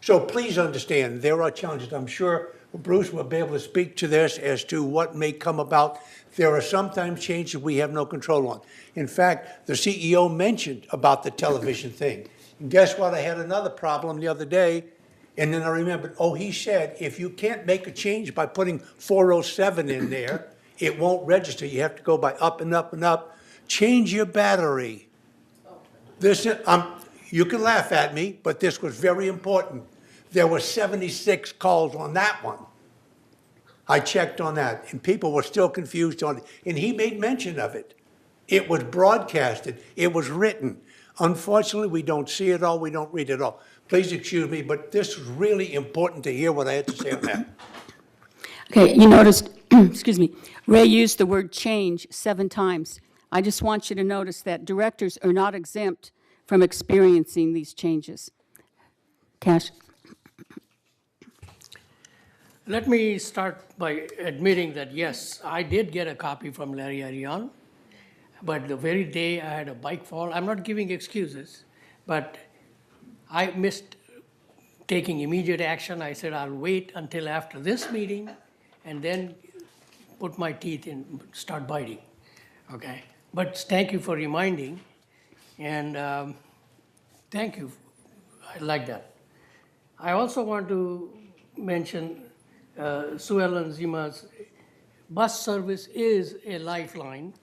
So please understand, there are challenges. I'm sure Bruce will be able to speak to this as to what may come about. There are sometimes changes we have no control on. In fact, the CEO mentioned about the television thing. And guess what? I had another problem the other day, and then I remembered, oh, he said, if you can't make a change by putting 407 in there, it won't register. You have to go by up and up and up. Change your battery. This, you can laugh at me, but this was very important. There were 76 calls on that one. I checked on that, and people were still confused on it. And he made mention of it. It was broadcasted. It was written. Unfortunately, we don't see it all. We don't read it all. Please excuse me, but this was really important to hear what I had to say on that. Okay, you noticed, excuse me, Ray used the word change 7 times. I just want you to notice that directors are not exempt from experiencing these changes. Cash? Let me start by admitting that, yes, I did get a copy from Larry Arion, but the very day I had a bike fall, I'm not giving excuses, but I missed taking immediate action. I said, I'll wait until after this meeting and then put my teeth in, start biting, okay? But thank you for reminding, and thank you, I like that. I also want to mention Sue Ellen Zima's bus service is a lifeline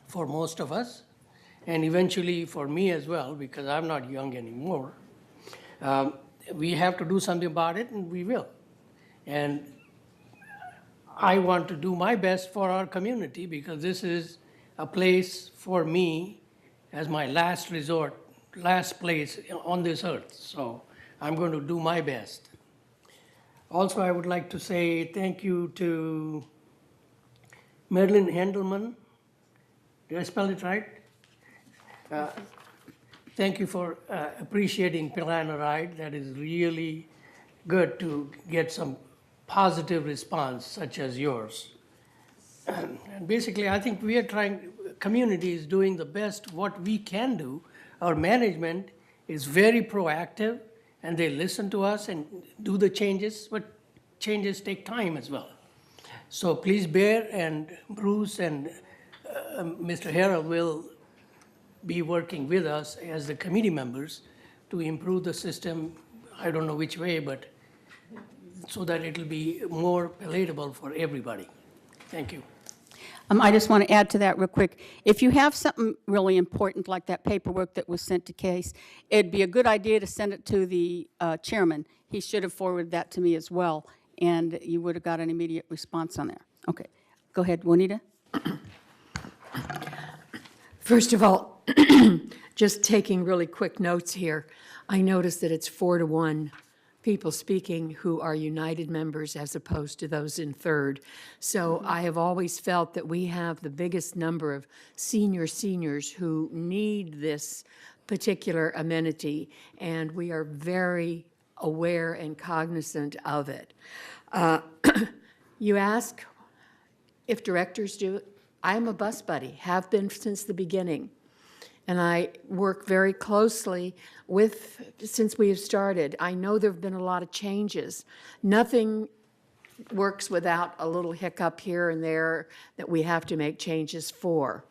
for most of us, and eventually for me as well, because I'm not young anymore. We have to do something about it, and we will. And I want to do my best for our community, because this is a place for me as my last resort, last place on this earth. So I'm going to do my best. Also, I would like to say thank you to Marilyn Handelman. Did I spell it right? Thank you for appreciating Plan a Ride. That is really good to get some positive response such as yours. And basically, I think we are trying, community is doing the best what we can do. Our management is very proactive, and they listen to us and do the changes, but changes take time as well. So please bear, and Bruce and Mr. Harrell will be working with us as the committee members to improve the system. I don't know which way, but so that it'll be more palatable for everybody. Thank you. I just want to add to that real quick. If you have something really important like that paperwork that was sent to Case, it'd be a good idea to send it to the chairman. He should have forwarded that to me as well, and you would have got an immediate response on there. Okay, go ahead, Juanita. First of all, just taking really quick notes here, I noticed that it's 4-1 people speaking who are United members as opposed to those in third. So I have always felt that we have the biggest number of seniors who need this particular amenity, and we are very aware and cognizant of it. You ask if directors do it. I'm a bus buddy, have been since the beginning. And I work very closely with, since we have started. I know there have been a lot of changes. Nothing works without a little hiccup here and there that we have to make changes for.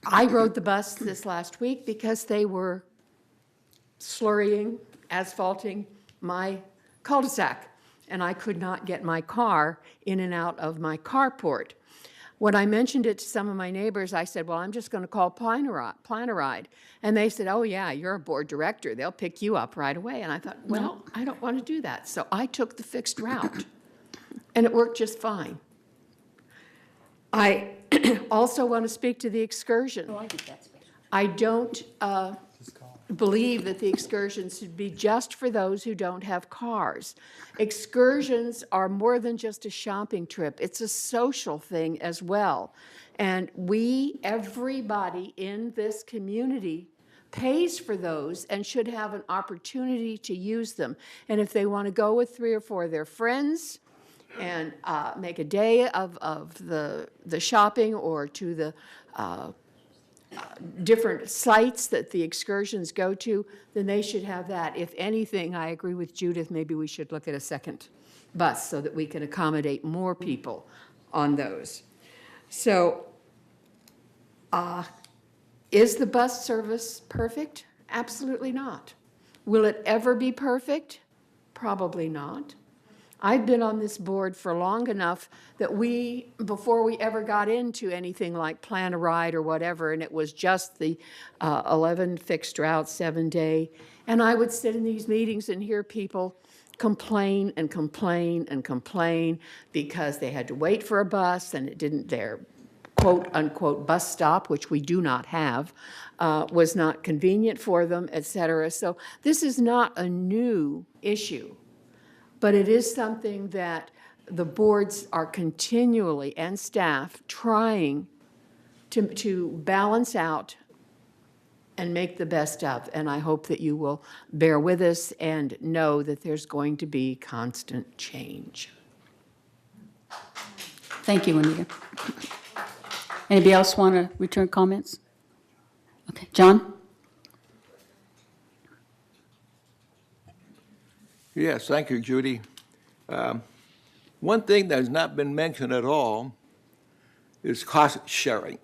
I rode the bus this last week because they were slurrying, asphalting my cul-de-sac, and I could not get my car in and out of my carport. When I mentioned it to some of my neighbors, I said, well, I'm just going to call Plan-A-Ride. And they said, oh, yeah, you're a board director. They'll pick you up right away. And I thought, well, I don't want to do that. So I took the fixed route, and it worked just fine. I also want to speak to the excursion. Oh, I think that's better. I don't believe that the excursions should be just for those who don't have cars. Excursions are more than just a shopping trip. It's a social thing as well. And everybody in this community pays for those and should have an opportunity to use them. And if they want to go with 3 or 4 of their friends and make a day of the shopping or to the different sites that the excursions go to, then they should have that. If anything, I agree with Judith, maybe we should look at a second bus so that we can accommodate more people on those. So, is the bus service perfect? Absolutely not. Will it ever be perfect? Probably not. I've been on this board for long enough that before we ever got into anything like Plan-A-Ride or whatever, and it was just the 11 fixed route, 7-day, and I would sit in these meetings and hear people complain and complain and complain because they had to wait for a bus and it didn't, their quote-unquote bus stop, which we do not have, was not convenient for them, et cetera. So this is not a new issue. But it is something that the boards are continually, and staff, trying to balance out and make the best of. And I hope that you will bear with us and know that there's going to be constant change. Thank you, Anita. Anybody else want to return comments? Okay, John? Yes, thank you, Judy. One thing that has not been mentioned at all is cost sharing.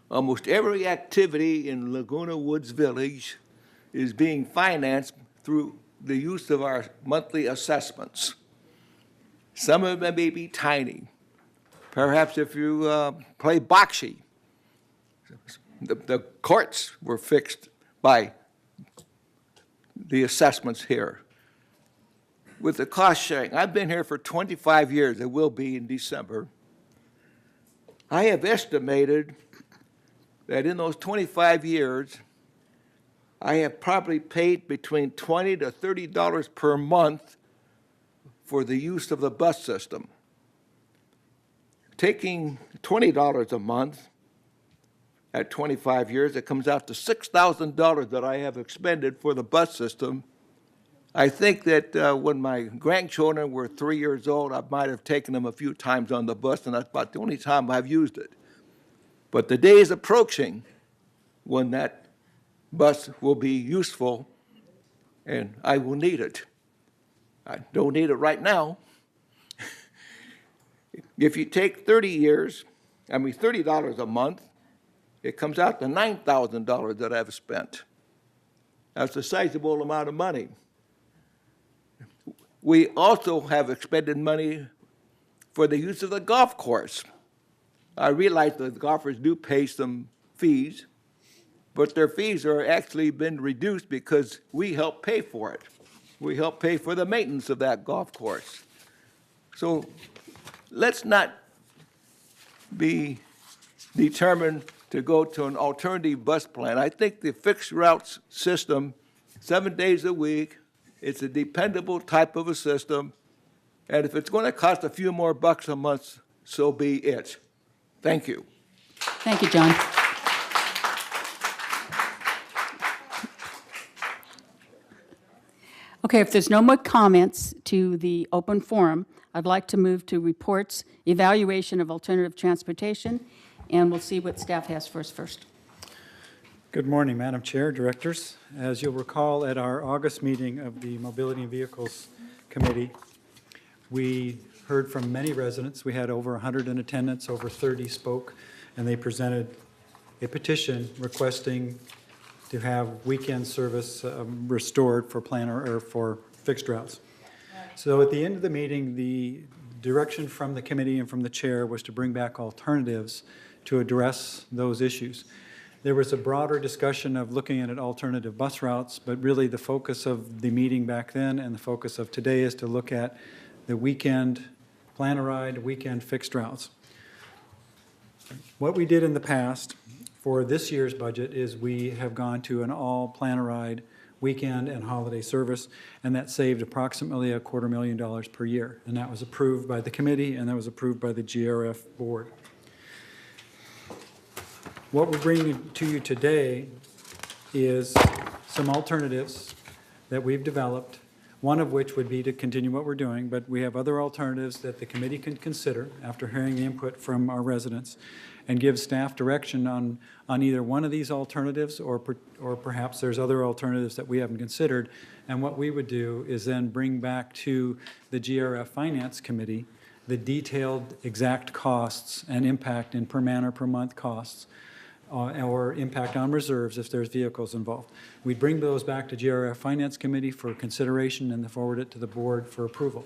Almost every activity in Laguna Woods Village is being financed through the use of our monthly assessments. Some of them may be tiny. Perhaps if you play bocce, the courts were fixed by the assessments here. With the cost sharing, I've been here for 25 years, it will be in December. I have estimated that in those 25 years, I have probably paid between $20 to $30 per month for the use of the bus system. Taking $20 a month at 25 years, it comes out to $6,000 that I have expended for the bus system. I think that when my grandchildren were 3 years old, I might have taken them a few times on the bus, and that's about the only time I've used it. But the day is approaching when that bus will be useful, and I will need it. I don't need it right now. If you take $30 a month, it comes out to $9,000 that I've spent. That's a sizable amount of money. We also have expended money for the use of the golf course. I realize that the golfers do pay some fees, but their fees are actually been reduced because we help pay for it. We help pay for the maintenance of that golf course. So let's not be determined to go to an alternative bus plan. I think the fixed routes system, 7 days a week, it's a dependable type of a system, and if it's going to cost a few more bucks a month, so be it. Thank you. Thank you, John. Okay, if there's no more comments to the open forum, I'd like to move to reports, evaluation of alternative transportation, and we'll see what staff has for us first. Good morning, Madam Chair, Directors. As you'll recall, at our August meeting of the Mobility and Vehicles Committee, we heard from many residents. We had over 100 in attendance, over 30 spoke, and they presented a petition requesting to have weekend service restored for planner or for fixed routes. So at the end of the meeting, the direction from the committee and from the chair was to bring back alternatives to address those issues. There was a broader discussion of looking at alternative bus routes, but really the focus of the meeting back then and the focus of today is to look at the weekend plan-a-ride, weekend fixed routes. What we did in the past for this year's budget is we have gone to an all plan-a-ride weekend and holiday service, and that saved approximately $250,000 per year. And that was approved by the committee, and that was approved by the GRF board. What we're bringing to you today is some alternatives that we've developed, one of which would be to continue what we're doing, but we have other alternatives that the committee can consider after hearing the input from our residents and give staff direction on either one of these alternatives or perhaps there's other alternatives that we haven't considered. And what we would do is then bring back to the GRF Finance Committee the detailed exact costs and impact in per man or per month costs or impact on reserves if there's vehicles involved. We'd bring those back to GRF Finance Committee for consideration and then forward it to the board for approval.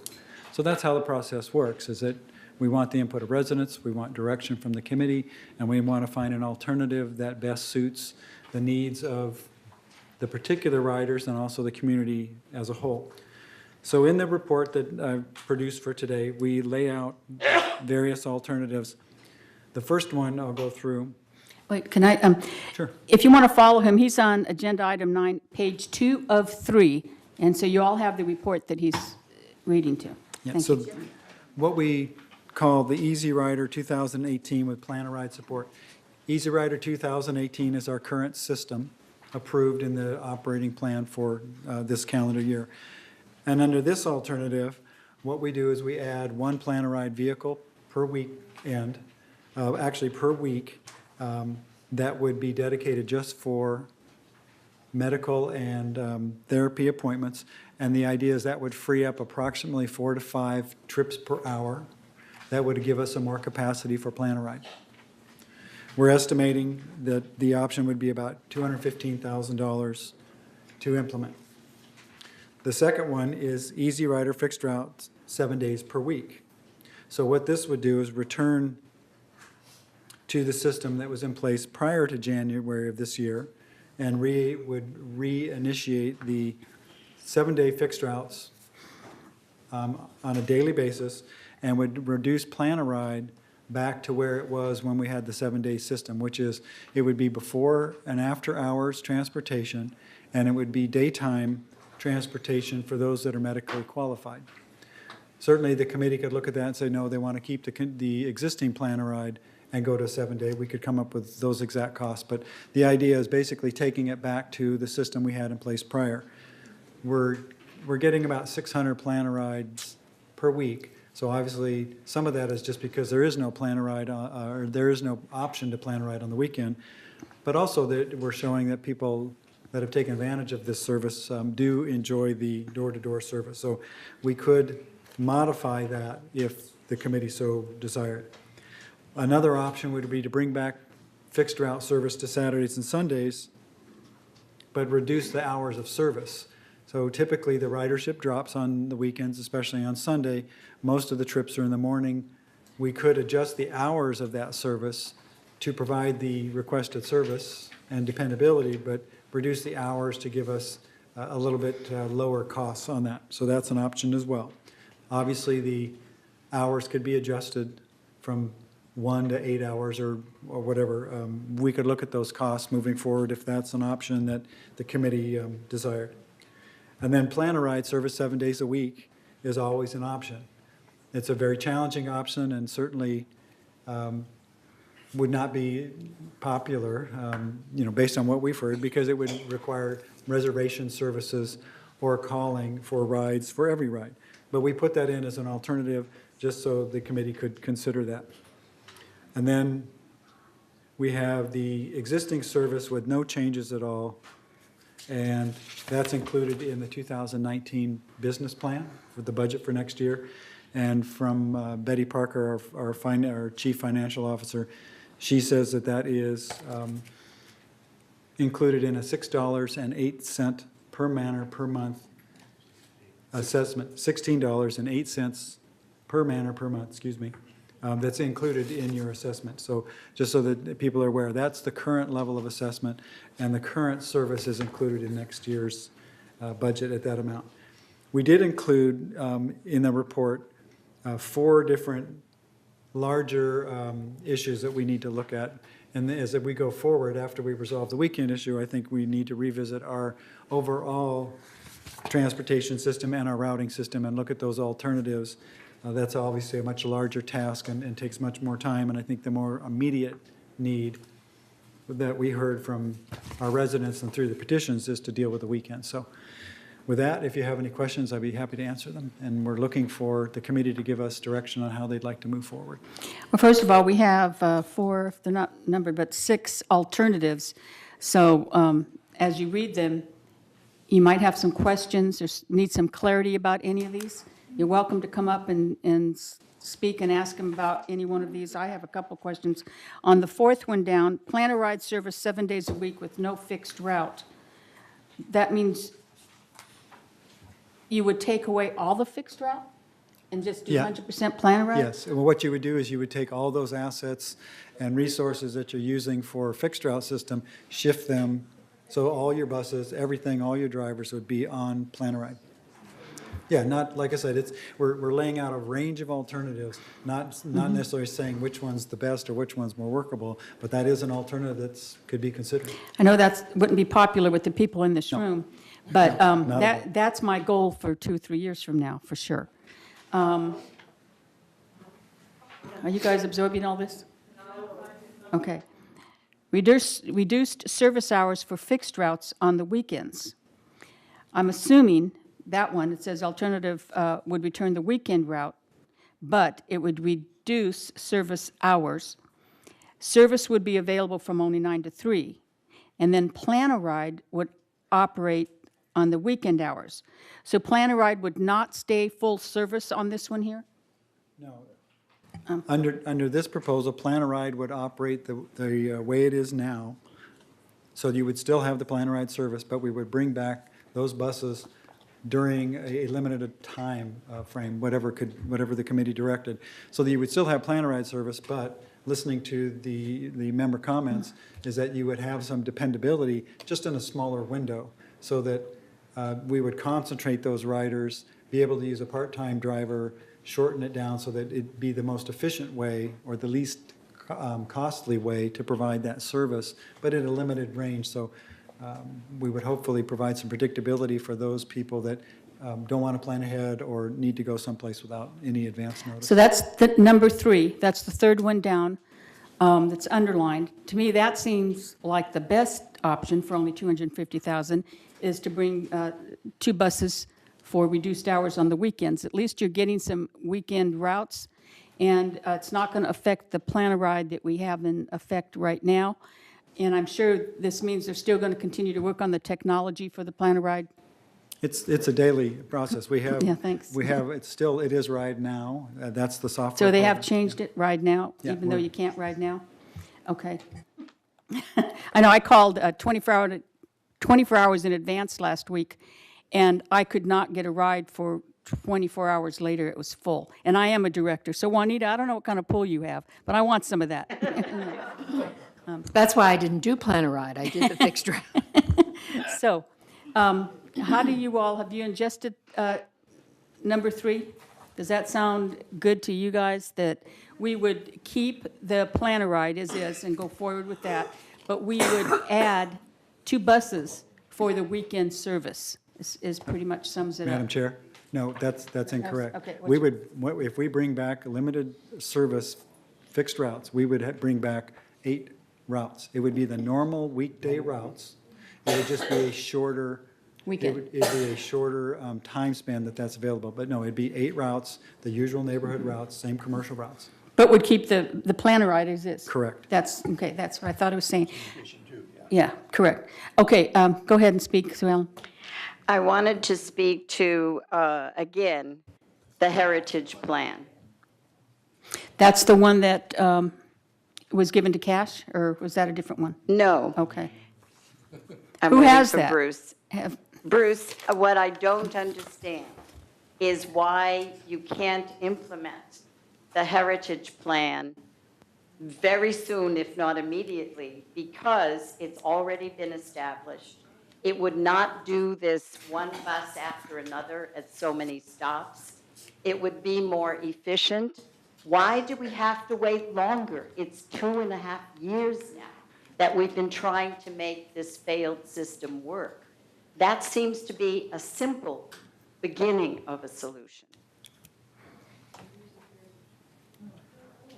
So that's how the process works, is that we want the input of residents, we want direction from the committee, and we want to find an alternative that best suits the needs of the particular riders and also the community as a whole. So in the report that I've produced for today, we lay out various alternatives. The first one I'll go through. Wait, can I? Sure. If you want to follow him, he's on agenda item 9, page 2 of 3. And so you all have the report that he's reading to. Yeah, Thank so you. what we call the Easy Rider 2018 with plan-a-ride support. Easy Rider 2018 is our current system approved in the operating plan for this calendar year. And under this alternative, what we do is we add one plan-a-ride vehicle per weekend, actually per week, that would be dedicated just for medical and therapy appointments. And the idea is that would free up approximately 4 to 5 trips per hour. That would give us some more capacity for plan-a-ride. We're estimating that the option would be about $215,000 to implement. The second one is Easy Rider fixed routes 7 days per week. So what this would do is return to the system that was in place prior to January of this year and would reinitiate the 7-day fixed routes on a daily basis and would reduce plan-a-ride back to where it was when we had the 7-day system, which is it would be before and after hours transportation, and it would be daytime transportation for those that are medically qualified. Certainly, the committee could look at that and say, no, they want to keep the existing plan-a-ride and go to a 7-day. We could come up with those exact costs. But the idea is basically taking it back to the system we had in place prior. We're getting about 600 plan-a-rides per week. So obviously, some of that is just because there is no plan-a-ride, or there is no option to plan-a-ride on the weekend. But also that we're showing that people that have taken advantage of this service do enjoy the door-to-door service. So we could modify that if the committee so desired. Another option would be to bring back fixed route service to Saturdays and Sundays, but reduce the hours of service. So typically the ridership drops on the weekends, especially on Sunday. Most of the trips are in the morning. We could adjust the hours of that service to provide the requested service and dependability, but reduce the hours to give us a little bit lower costs on that. So that's an option as well. Obviously, the hours could be adjusted from 1 to 8 hours or whatever. We could look at those costs moving forward if that's an option that the committee desired. And then plan-a-ride service 7 days a week is always an option. It's a very challenging option and certainly would not be popular, based on what we've heard, because it would require reservation services or calling for rides for every ride. But we put that in as an alternative just so the committee could consider that. And then we have the existing service with no changes at all, and that's included in the 2019 business plan for the budget for next year. And from Betty Parker, our Chief Financial Officer, she says that that is included in a $6.08 per manor per month assessment, $16.08 per manor per month, excuse me, that's included in your assessment. So just so that people are aware, that's the current level of assessment, and the current service is included in next year's budget at that amount. We did include in the report 4 different larger issues that we need to look at. And as we go forward, after we resolve the weekend issue, I think we need to revisit our overall transportation system and our routing system and look at those alternatives. That's obviously a much larger task and takes much more time, and I think the more immediate need that we heard from our residents and through the petitions is to deal with the weekend. So with that, if you have any questions, I'd be happy to answer them. And we're looking for the committee to give us direction on how they'd like to move forward. Well, first of all, we have 4, if they're not numbered, but 6 alternatives. So as you read them, you might have some questions or need some clarity about any of these. You're welcome to come up and speak and ask them about any one of these. I have a couple questions. On the 4th one down, plan a ride service 7 days a week with no fixed route. That means you would take away all the fixed route and just do 100% plan a ride? Yes. Well, what you would do is you would take all those assets and resources that you're using for a fixed route system, shift them, so all your buses, everything, all your drivers would be on plan a ride. Yeah, not, like I said, we're laying out a range of alternatives, not necessarily saying which one's the best or which one's more workable, but that is an alternative that could be considered. I know that wouldn't be popular with the people in this room, but that's my goal for 2 or 3 years from now, for sure. Are you guys absorbing all this? Okay. Reduced service hours for fixed routes on the weekends. I'm assuming that one, it says alternative would return the weekend route, but it would reduce service hours. Service would be available from only 9 to 3, and then Plan a Ride would operate on the weekend hours. So Plan a Ride would not stay full service on this one here? No. Under this proposal, Plan a Ride would operate the way it is now. So you would still have the Plan a Ride service, but we would bring back those buses during a limited time frame, whatever the committee directed. So that you would still have Plan a Ride service, but listening to the member comments is that you would have some dependability just in a smaller window, so that we would concentrate those riders, be able to use a part-time driver, shorten it down so that it'd be the most efficient way or the least costly way to provide that service, but in a limited range. So we would hopefully provide some predictability for those people that don't want to plan ahead or need to go someplace without any advance notice. So that's the number 3. That's the 3rd one down that's underlined. To me, that seems like the best option for only $250,000 is to bring 2 buses for reduced hours on the weekends. At least you're getting some weekend routes, and it's not going to affect the Plan a Ride that we have in effect right now. And I'm sure this means they're still going to continue to work on the technology for the Plan a Ride. It's a daily process. We have, Yeah, thanks. it is Ride Now. That's the software. So they have program. changed it, Ride Now, Yeah, even though you can't ride now? Okay. I know I called 24 hours in advance last week, and I could not get a ride for 24 hours later. It was full. And I am a director. So, Juanita, I don't know what kind of pull you have, but I want some of that. That's why I didn't do Plan a Ride. I did the fixed route. So, how do you all, have you ingested number 3? Does that sound good to you guys, that we would keep the Plan a Ride as is and go forward with that, but we would add 2 buses for the weekend service, is pretty much sums it up. Madam Chair? No, that's incorrect. Okay, We would, if we bring back limited service fixed routes, we would bring back 8 routes. It would be the normal weekday routes. It would just be a shorter Weekend. It'd be a shorter time span that's available. But no, it'd be 8 routes, the usual neighborhood routes, same commercial routes. But would keep the Plan a Ride as is? Correct. That's, okay, that's what I thought it was saying. Yeah, correct. Okay, go ahead and speak, Sue Ellen. I wanted to speak to, again, the Heritage Plan. That's the one that was given to cash, or was that a different one? No. Okay. I'm Who waiting has for that? Bruce. Bruce, what I don't understand is why you can't implement the heritage plan very soon, if not immediately, because it's already been established. It would not do this one bus after another at so many stops. It would be more efficient. Why do we have to wait longer? It's 2.5 years now that we've been trying to make this failed system work. That seems to be a simple beginning of a solution.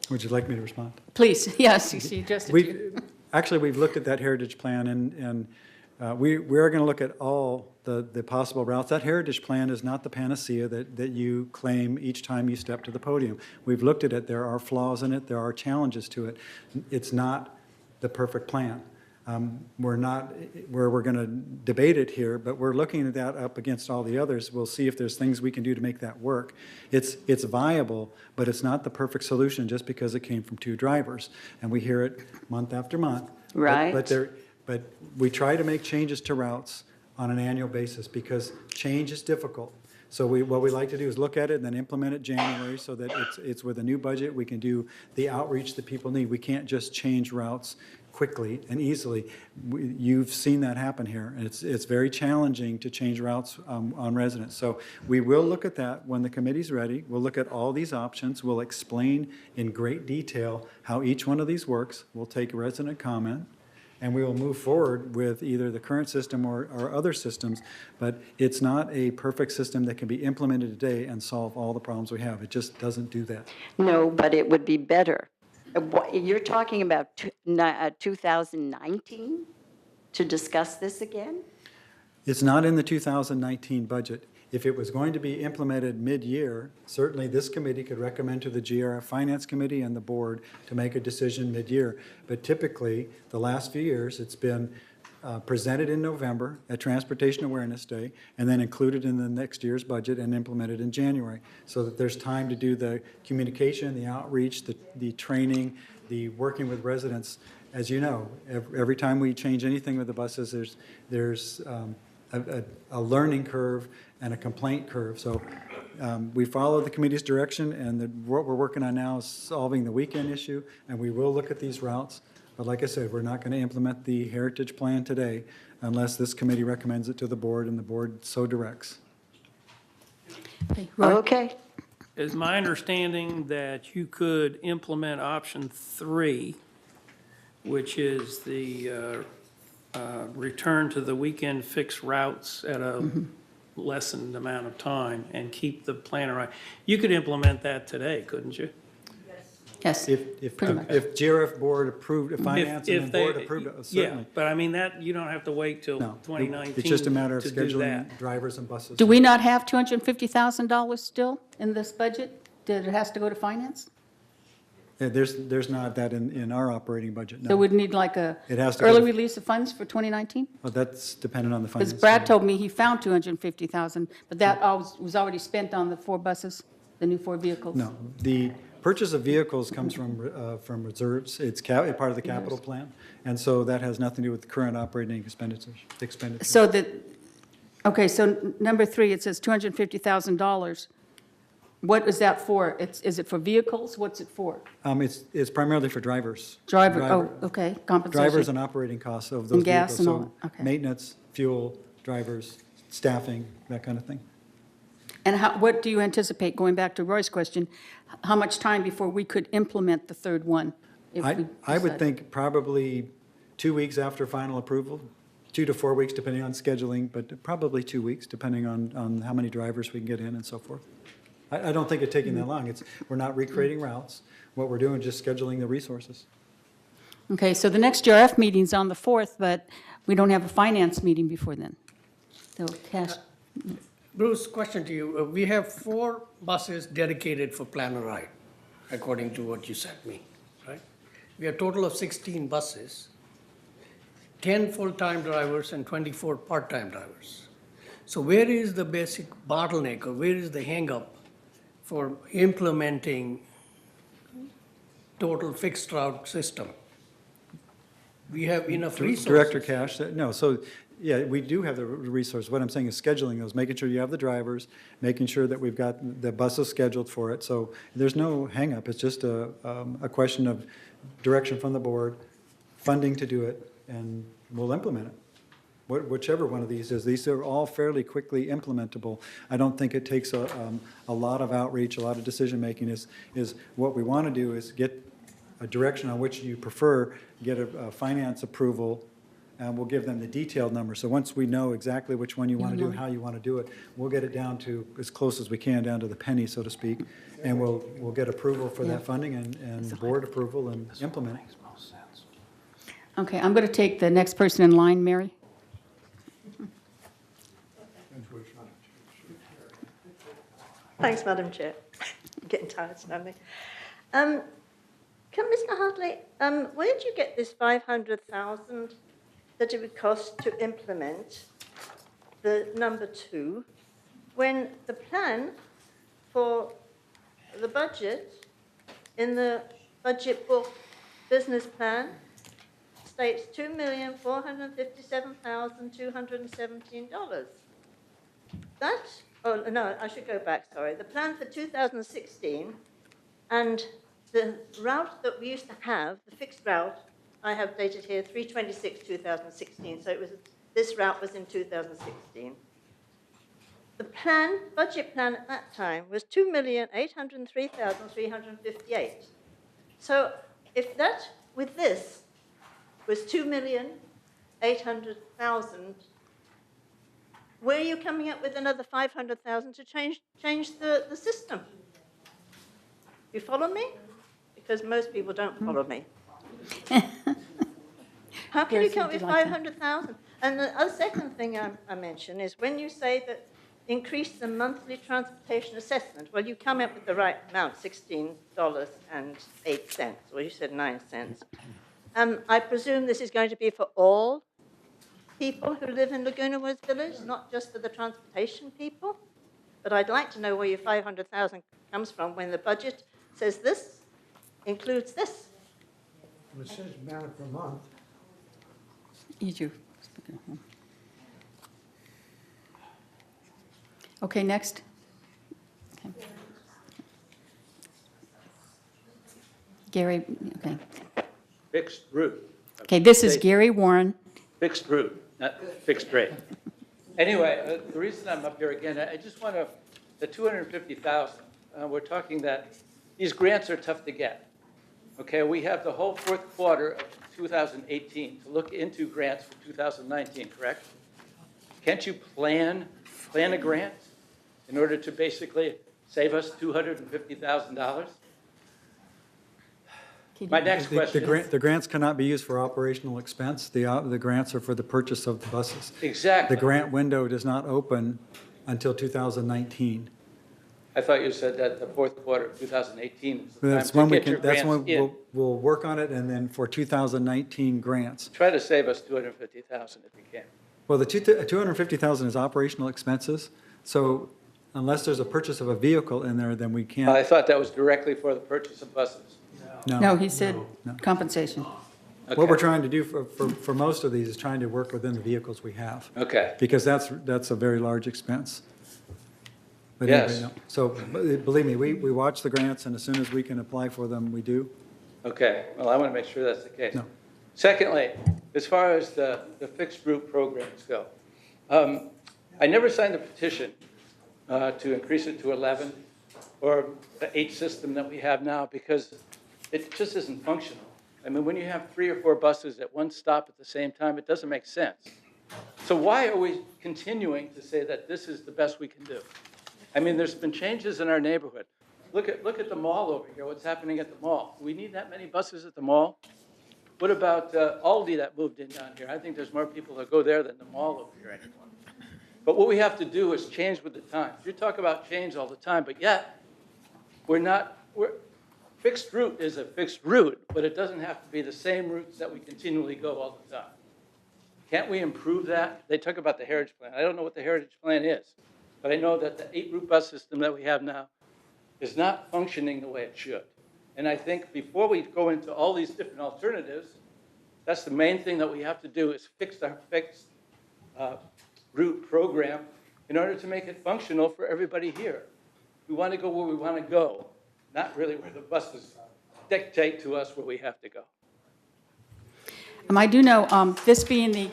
Would you like me to respond? Please, yes, you see, just a few. Actually, we've looked at that heritage plan, and we are going to look at all the possible routes. That heritage plan is not the panacea that you claim each time you step to the podium. We've looked at it. There are flaws in it. There are challenges to it. It's not the perfect plan. We're not where we're going to debate it here, but we're looking at that up against all the others. We'll see if there's things we can do to make that work. It's viable, but it's not the perfect solution just because it came from 2 drivers. And we hear it month after month. Right. But we try to make changes to routes on an annual basis because change is difficult. So what we like to do is look at it and then implement it January so that it's with a new budget. We can do the outreach that people need. We can't just change routes quickly and easily. You've seen that happen here. And it's very challenging to change routes on residents. So we will look at that when the committee's ready. We'll look at all these options. We'll explain in great detail how each one of these works. We'll take resident comment. And we will move forward with either the current system or other systems, but it's not a perfect system that can be implemented today and solve all the problems we have. It just doesn't do that. No, but it would be better. You're talking about 2019 to discuss this again? It's not in the 2019 budget. If it was going to be implemented mid-year, certainly this committee could recommend to the GRF Finance Committee and the board to make a decision mid-year. But typically, the last few years, it's been presented in November at Transportation Awareness Day, and then included in the next year's budget and implemented in January, so that there's time to do the communication, the outreach, the training, the working with residents. As you know, every time we change anything with the buses, there's a learning curve and a complaint curve. So we follow the committee's direction, and what we're working on now is solving the weekend issue, and we will look at these routes. But like I said, we're not going to implement the heritage plan today unless this committee recommends it to the board and the board so directs. Okay. Is my understanding that you could implement option 3, which is the return to the weekend fixed routes at a lessened amount of time and keep the plan right. You could implement that today, couldn't you? Yes, If pretty much. GRF board approved, if finance and the board approved it, certainly. Yeah, but I mean, that, you don't have to wait till No, 2019 it's just a matter of to do that. scheduling drivers and buses. Do we not have $250,000 still in this budget? Did it has to go to finance? Yeah, there's not that in our operating budget, So no. we'd need like a It has to early go- release of funds for 2019? Well, that's dependent on the finance. Because Brad told me he found 250,000, but that was already spent on the 4 buses, the new 4 vehicles. No, the purchase of vehicles comes from reserves. It's part of the capital plan, and so that has nothing to do with the current operating expenditures. So okay, so number 3, it says $250,000. What is that for? Is it for vehicles? What's it for? It's primarily for drivers. Okay, compensation. Drivers and operating costs of those And gas vehicles. and So all that, okay. maintenance, fuel, drivers, staffing, that kind of thing. And what do you anticipate, going back to Roy's question, how much time before we could implement the 3rd one? if we I would decide? think probably 2 weeks after final approval, 2 to 4 weeks depending on scheduling, but probably 2 weeks depending on how many drivers we can get in and so forth. I don't think it's taking that long. We're not recreating routes. What we're doing is just scheduling the resources. Okay, so the next GRF meeting's on the 4th, but we don't have a finance meeting before then. So cash, Bruce, question to you. We have 4 buses dedicated for plan a ride, according to what you sent me, right? We have a total of 16 buses, 10 full-time drivers and 24 part-time drivers. So where is the basic bottleneck, or where is the hang-up for implementing total fixed route system? We have enough resources. Director Cash, no, so, yeah, we do have the resource. What I'm saying is scheduling those, making sure you have the drivers, making sure that we've got the buses scheduled for it. So there's no hangup. It's just a question of direction from the board, funding to do it, and we'll implement it. Whichever one of these is. These are all fairly quickly implementable. I don't think it takes a lot of outreach, a lot of decision-making. Is what we want to do is get a direction on which you prefer, get a finance approval, and we'll give them the detailed number. So once we know exactly which one you want to do, how you want to do it, we'll get it down to as close as we can, down to the penny, so to speak, and we'll get approval for that funding and board approval and implement it. Okay, I'm going to take the next person in line, Mary. Thanks, Madam Chair. I'm getting tired standing. Mr. Hartley, where did you get this 500,000 that it would cost to implement the number 2, when the plan for the budget in the budget book business plan states $2,457,217? That, oh no, I should go back, sorry. The plan for 2016 and the route that we used to have, the fixed route, I have dated here 3/26/2016, so it was, this route was in 2016. The plan, budget plan at that time was 2,803,358. So if that, with this, was 2,800,000, where are you coming up with another 500,000 to change the system? You follow me? Because most people don't follow me. How can you come up with 500,000? And the other second thing I mention is when you say that increase the monthly transportation assessment, well, you come up with the right amount, $16.08, or you said 9 cents. I presume this is going to be for all people who live in Laguna Woods Village, not just for the transportation people. But I'd like to know where your 500,000 comes from when the budget says this includes this. It says amount per month. Okay, next. Okay. Gary, okay. Fixed route. Okay, this is Gary Warren. Fixed route, not fixed rate. Anyway, the reason I'm up here again, I just want to, the 250,000, we're talking that these grants are tough to get. Okay, we have the whole fourth quarter of 2018 to look into grants for 2019, correct? Can't you plan a grant in order to basically save us $250,000? My next question. The grants cannot be used for operational expense. The grants are for the purchase of the buses. Exactly. The grant window does not open until 2019. I thought you said that the fourth quarter of 2018 is the That's time when to we get your can, that's grants when in. we'll work on it, and then for 2019 grants. Try to save us $250,000 if you can. Well, the 250,000 is operational expenses, so unless there's a purchase of a vehicle in there, then we can't. I thought that was directly for the purchase of buses. No, he said compensation. What we're trying to do for most of these is trying to work within the vehicles we have. Okay. Because that's a very large expense. But Yes. anyway, no. So believe me, we watch the grants, and as soon as we can apply for them, we do. Okay, well, I want to make sure that's the case. No. Secondly, as far as the fixed route programs go, I never signed the petition to increase it to 11 or the 8 system that we have now because it just isn't functional. I mean, when you have 3 or 4 buses at one stop at the same time, it doesn't make sense. So why are we continuing to say that this is the best we can do? I mean, there's been changes in our neighborhood. Look at the mall over here, what's happening at the mall. Do we need that many buses at the mall? What about Aldi that moved in down here? I think there's more people that go there than the mall over here anymore. But what we have to do is change with the times. You talk about change all the time, but yet fixed route is a fixed route, but it doesn't have to be the same routes that we continually go all the time. Can't we improve that? They talk about the Heritage Plan. I don't know what the Heritage Plan is, but I know that the 8-route bus system that we have now is not functioning the way it should. And I think before we go into all these different alternatives, That's the main thing that we have to do is fix our fixed route program in order to make it functional for everybody here. We want to go where we want to go, not really where the buses dictate to us where we have to go. I do know, this being the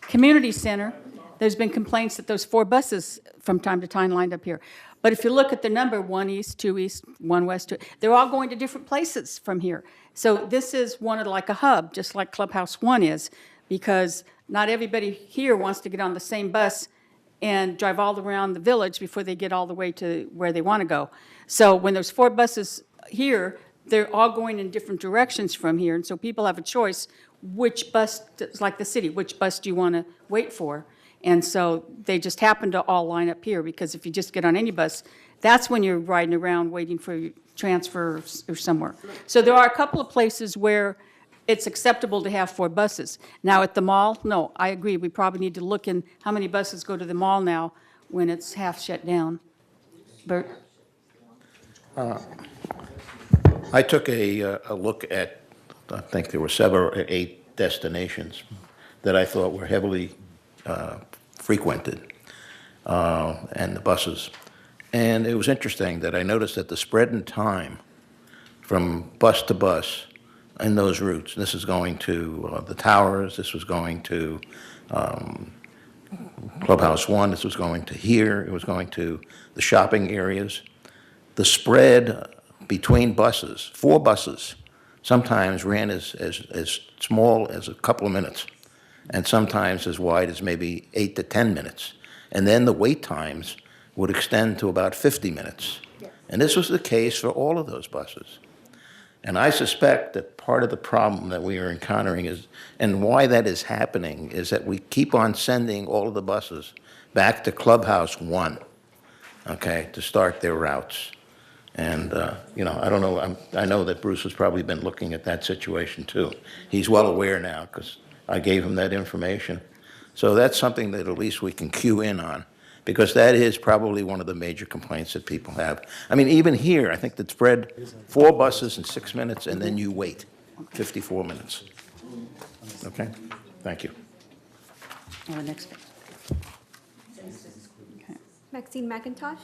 community center, there's been complaints that those 4 buses from time to time lined up here. But if you look at the number, 1 east, 2 east, 1 west, they're all going to different places from here. So this is one of like a hub, just like Clubhouse 1 is, because not everybody here wants to get on the same bus and drive all around the village before they get all the way to where they want to go. So when there's 4 buses here, they're all going in different directions from here, and so people have a choice which bus, like the city, which bus do you want to wait for? And so they just happen to all line up here, because if you just get on any bus, that's when you're riding around waiting for your transfer or somewhere. So there are a couple of places where it's acceptable to have 4 buses. Now, at the mall, no, I agree, we probably need to look in how many buses go to the mall now when it's half shut down. Bert? I took a look at, I think there were 7 or 8 destinations that I thought were heavily frequented, and the buses. And it was interesting that I noticed that the spread in time from bus to bus in those routes, this is going to the towers, this was going to Clubhouse 1, this was going to here, it was going to the shopping areas. The spread between buses, 4 buses, sometimes ran as small as a couple of minutes, and sometimes as wide as maybe 8 to 10 minutes. And then the wait times would extend to about 50 minutes. And this was the case for all of those buses. And I suspect that part of the problem that we are encountering is, and why that is happening, is that we keep on sending all of the buses back to Clubhouse 1, okay, to start their routes. And, I don't know, I know that Bruce has probably been looking at that situation too. He's well aware now because I gave him that information. So that's something that at least we can cue in on, because that is probably one of the major complaints that people have. I mean, even here, I think that spread 4 buses in 6 minutes, and then you wait 54 minutes. Okay? Thank you. The next. Maxine McIntosh.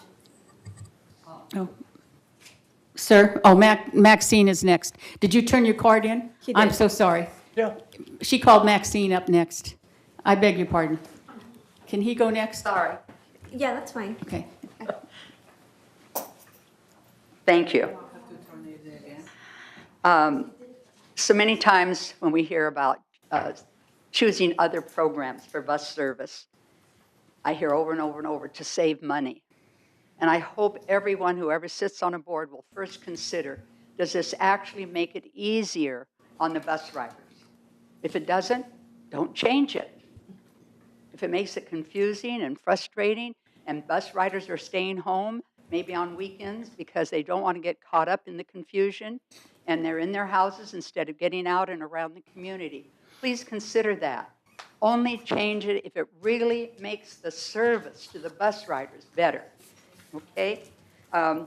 Oh. Sir, Maxine is next. Did you turn your card in? He did. I'm so sorry. Yeah. She called Maxine up next. I beg your pardon. Can he go next? Sorry. Yeah, that's fine. Okay. Thank you. So many times when we hear about choosing other programs for bus service, I hear over and over and over to save money. And I hope everyone who ever sits on a board will first consider, does this actually make it easier on the bus riders? If it doesn't, don't change it. If it makes it confusing and frustrating, and bus riders are staying home, maybe on weekends, because they don't want to get caught up in the confusion, and they're in their houses instead of getting out and around the community, please consider that. Only change it if it really makes the service to the bus riders better. Okay? A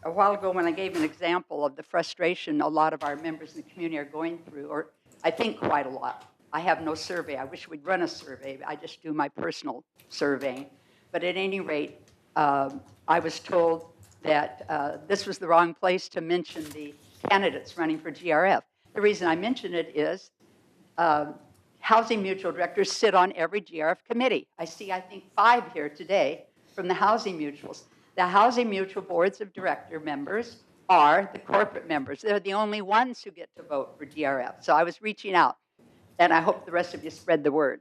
while ago when I gave an example of the frustration a lot of our members in the community are going through, or I think quite a lot. I have no survey. I wish we'd run a survey. I just do my personal surveying. But at any rate, I was told that this was the wrong place to mention the candidates running for GRF. The reason I mention it is housing mutual directors sit on every GRF committee. I see, I think, 5 here today from the housing mutuals. The housing mutual boards of director members are the corporate members. They're the only ones who get to vote for GRF. So I was reaching out, and I hope the rest of you spread the word.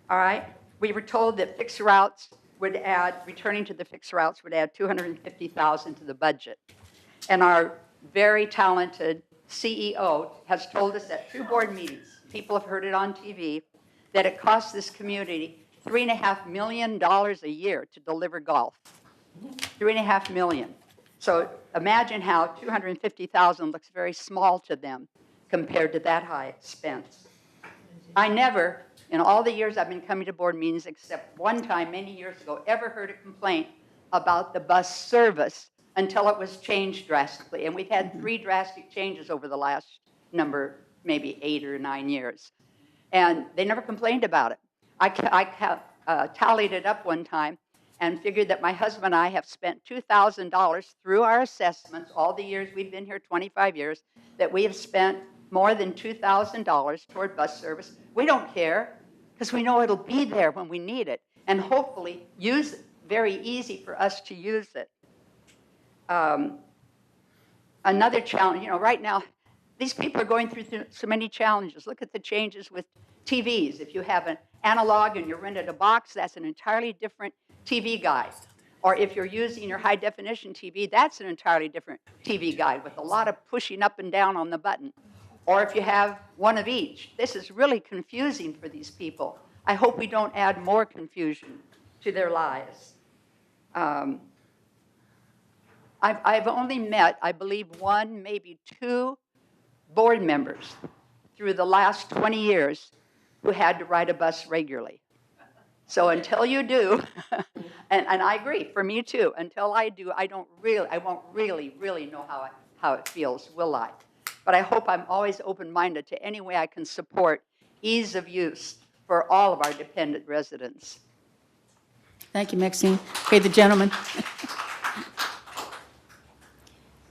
All right? We were told that fixed routes would add, returning to the fixed routes would add $250,000 to the budget. And our very talented CEO has told us at 2 board meetings, people have heard it on TV, that it costs this community $3.5 million a year to deliver golf. $3.5 million. So imagine how $250,000 looks very small to them compared to that high expense. I never, in all the years I've been coming to board meetings, except one time many years ago, ever heard a complaint about the bus service until it was changed drastically. And we've had 3 drastic changes over the last maybe 8 or 9 years. And they never complained about it. I tallied it up one time and figured that my husband and I have spent $2,000 through our assessments, all the years we've been here, 25 years, that we have spent more than $2,000 toward bus service. We don't care, because we know it'll be there when we need it, and hopefully very easy for us to use it. Another challenge, right now, these people are going through so many challenges. Look at the changes with TVs. If you have an analog and you're rented a box, that's an entirely different TV guide. Or if you're using your high definition TV, that's an entirely different TV guide with a lot of pushing up and down on the button. Or if you have one of each. This is really confusing for these people. I hope we don't add more confusion to their lives. I've only met, I believe, 1, maybe 2 board members through the last 20 years who had to ride a bus regularly. So until you do, and I agree, for me too, until I do, I won't really know how it feels, will I? But I hope I'm always open-minded to any way I can support ease of use for all of our dependent residents. Thank you, Maxine. Okay, the gentleman.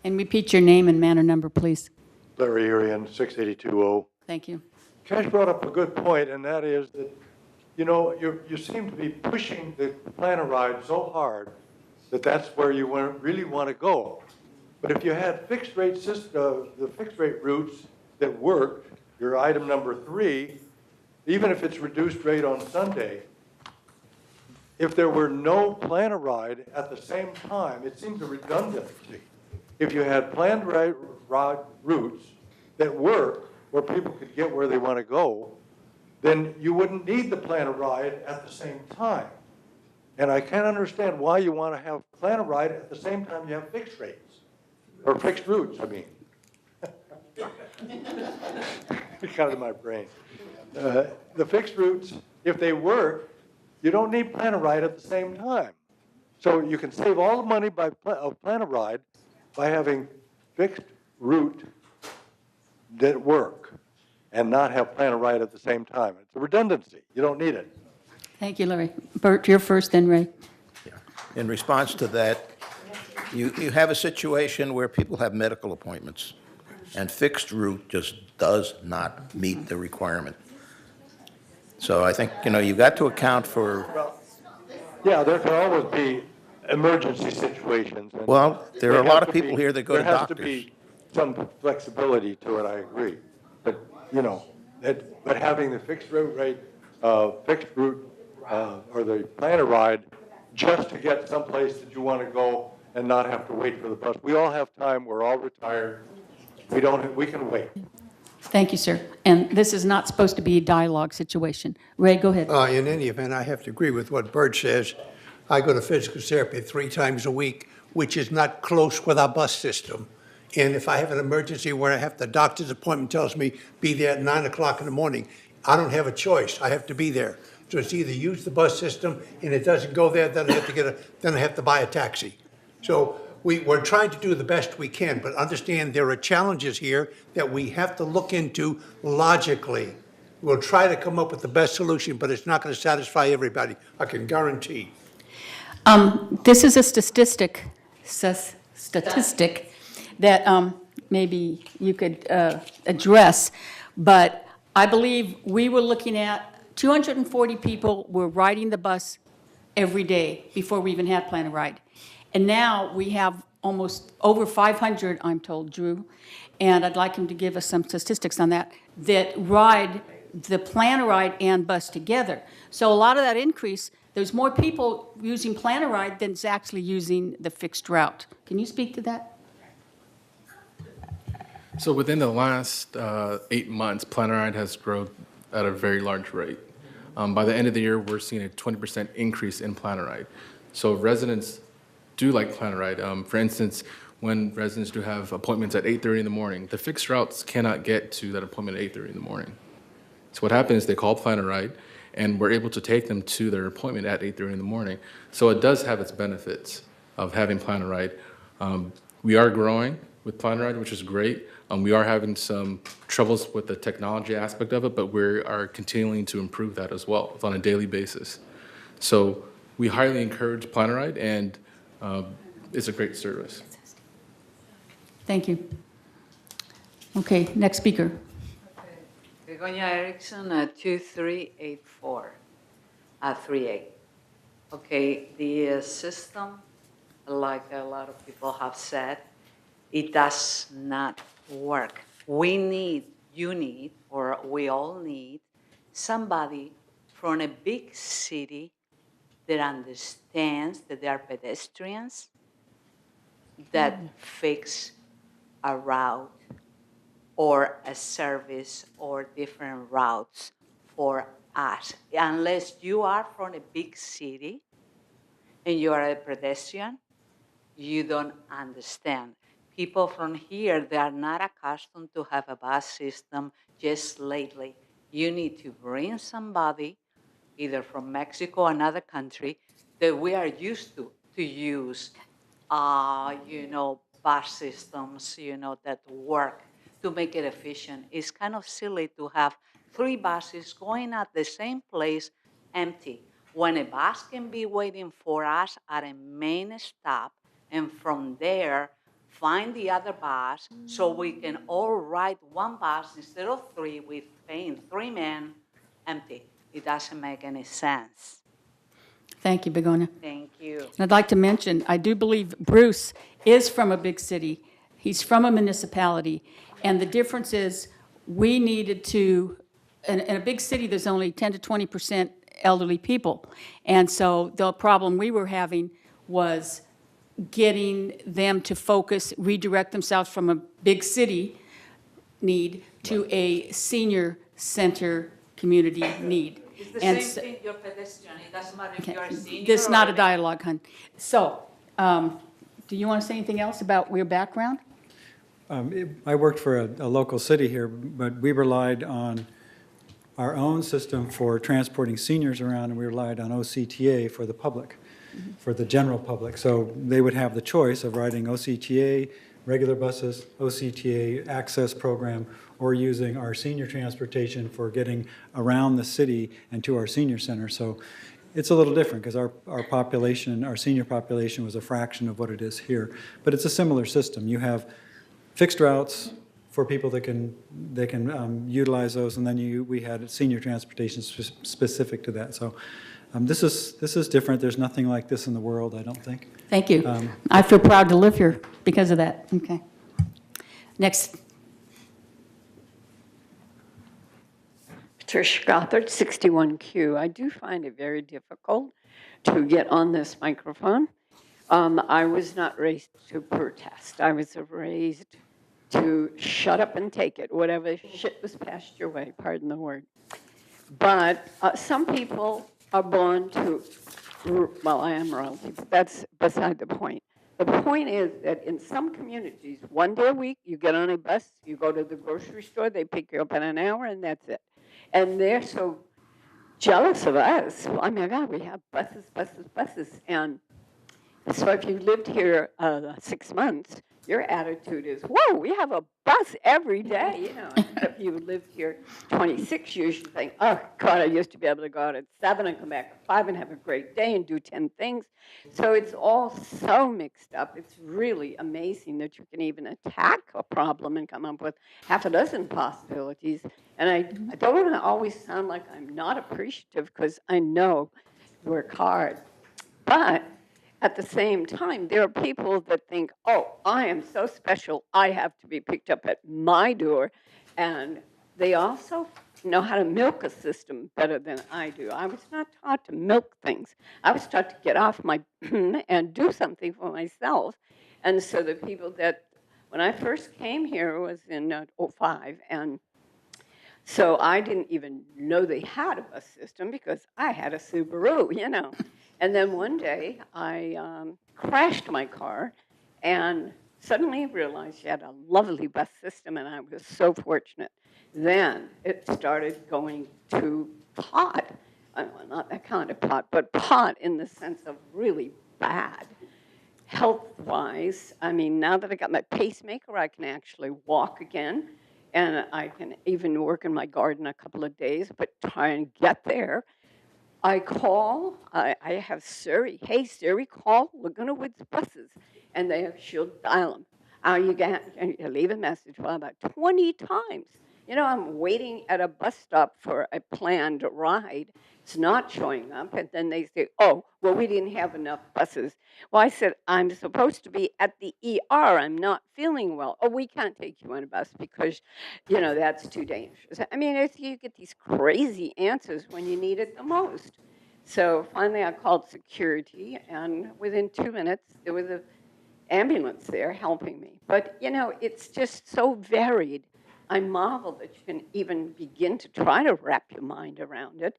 And repeat your name and manor number, please. Larry Arian, 6820. Thank you. Cash brought up a good point, and that is that, you seem to be pushing the planner ride so hard that that's where you really want to go. But if you had fixed rate the fixed rate routes that worked, your item number 3, even if it's reduced rate on Sunday, if there were no planner ride at the same time, it seems a redundancy. If you had planned ride routes that work, where people could get where they want to go, then you wouldn't need the planner ride at the same time. And I can't understand why you want to have planner ride at the same time you have fixed rates, or fixed routes, I mean. It got out of my brain. The fixed routes, if they work, you don't need planner ride at the same time. So you can save all the money of planner ride by having fixed route that work and not have planner ride at the same time. It's a redundancy. You don't need it. Thank you, Larry. Bert, you're first, then Ray. In response to that, you have a situation where people have medical appointments, and fixed route just does not meet the requirement. So I think, you've got to account for... Yeah, there can always be emergency situations. And well, there are a lot of people here that go to doctors. There has to be some flexibility to it, I agree. But, but having the fixed route rate, fixed route, or the planner ride just to get someplace that you want to go and not have to wait for the bus. We all have time. We're all retired. We can wait. Thank you, sir. And this is not supposed to be a dialogue situation. Ray, go ahead. In any event, I have to agree with what Bert says. I go to physical therapy 3 times a week, which is not close with our bus system. And if I have an emergency where I have the doctor's appointment tells me be there at 9 o'clock in the morning, I don't have a choice. I have to be there. So it's either use the bus system and it doesn't go there, then I have to buy a taxi. So we're trying to do the best we can, but understand there are challenges here that we have to look into logically. We'll try to come up with the best solution, but it's not going to satisfy everybody, I can guarantee. This is a statistic that maybe you could address, but I believe we were looking at 240 people were riding the bus every day before we even had Plan a Ride. And now we have almost over 500, I'm told, Drew, and I'd like him to give us some statistics on that ride the Plan a Ride and bus together. So a lot of that increase, there's more people using Plan a Ride than is actually using the fixed route. Can you speak to that? So within the last 8 months, Plan a Ride has grown at a very large rate. By the end of the year, we're seeing a 20% increase in Plan a Ride. So residents do like Plan a Ride. For instance, when residents do have appointments at 8:30 in the morning, the fixed routes cannot get to that appointment at 8:30 in the morning. So what happens is they call Plan a Ride, and we're able to take them to their appointment at 8:30 in the morning. So it does have its benefits of having Plan a Ride. We are growing. with Plan Ride, which is great. We are having some troubles with the technology aspect of it, but we are continuing to improve that as well on a daily basis. So we highly encourage Plan Ride, and it's a great service. Thank you. Okay, next speaker. Begonia Erickson, 2384, 38. Okay, the system, like a lot of people have said, it does not work. You need, or we all need, somebody from a big city that understands that they are pedestrians, that fix a route or a service or different routes for us. Unless you are from a big city and you are a pedestrian, you don't understand. People from here, they are not accustomed to have a bus system just lately. You need to bring somebody, either from Mexico or another country, that we are used to use, bus systems, that work to make it efficient. It's kind of silly to have 3 buses going at the same place empty, when a bus can be waiting for us at a main stop, and from there, find the other bus so we can all ride one bus instead of 3 with paying 3 men empty. It doesn't make any sense. Thank you, Begonia. Thank you. And I'd like to mention, I do believe Bruce is from a big city. He's from a municipality. And the difference is we needed to, in a big city, there's only 10 to 20% elderly people. And so the problem we were having was getting them to focus, redirect themselves from a big city need to a senior center community need. It's the And same so- thing, you're pedestrian. It doesn't matter if you're a senior This is not a or dialogue, hon. So, do you want to say anything else about your background? I worked for a local city here, but we relied on our own system for transporting seniors around, and we relied on OCTA for the public, for the general public. So they would have the choice of riding OCTA, regular buses, OCTA access program, or using our senior transportation for getting around the city and to our senior center. So it's a little different because our population, our senior population was a fraction of what it is here. But it's a similar system. You have fixed routes for people that can utilize those, and then we had senior transportation specific to that. So this is different. There's nothing like this in the world, I don't think. Thank you. I feel proud to live here because of that. Okay. Next. Patricia Gothard, 61Q. I do find it very difficult to get on this microphone. I was not raised to protest. I was raised to shut up and take it. Whatever shit was passed your way, pardon the word. But some people are born to, well, I am royalty, but that's beside the point. The point is that in some communities, 1 day a week, you get on a bus, you go to the grocery store, they pick you up in an hour, and that's it. And they're so jealous of us. Oh my God, we have buses, buses, buses. And so if you lived here 6 months, your attitude is, whoa, we have a bus every day. You know, if you lived here 26 years, you think, oh, God, I used to be able to go out at 7 and come back at 5 and have a great day and do 10 things. So it's all so mixed up. It's really amazing that you can even attack a problem and come up with half a dozen possibilities. And I don't want to always sound like I'm not appreciative, because I know you work hard. But at the same time, there are people that think, oh, I am so special, I have to be picked up at my door. And they also know how to milk a system better than I do. I was not taught to milk things. I was taught to get off my and do something for myself. And so the people that, when I first came here, was in 05, and so I didn't even know they had a bus system because I had a Subaru, you know. And then one day I crashed my car and suddenly realized she had a lovely bus system, and I was so fortunate. Then it started going to pot. Well, not that kind of pot, but pot in the sense of really bad. health-wise, I mean, now that I got my pacemaker, I can actually walk again, and I can even work in my garden a couple of days, but try and get there. I call, I have Siri, hey Siri, call Laguna Woods buses, and she'll dial them. And you leave a message, well, about 20 times. You know, I'm waiting at a bus stop for a planned ride. It's not showing up, and then they say, oh, well, we didn't have enough buses. Well, I said, I'm supposed to be at the ER. I'm not feeling well. Oh, we can't take you on a bus because, you know, that's too dangerous. I mean, you get these crazy answers when you need it the most. So finally, I called security, and within 2 minutes, there was an ambulance there helping me. But, you know, it's just so varied. I marvel that you can even begin to try to wrap your mind around it.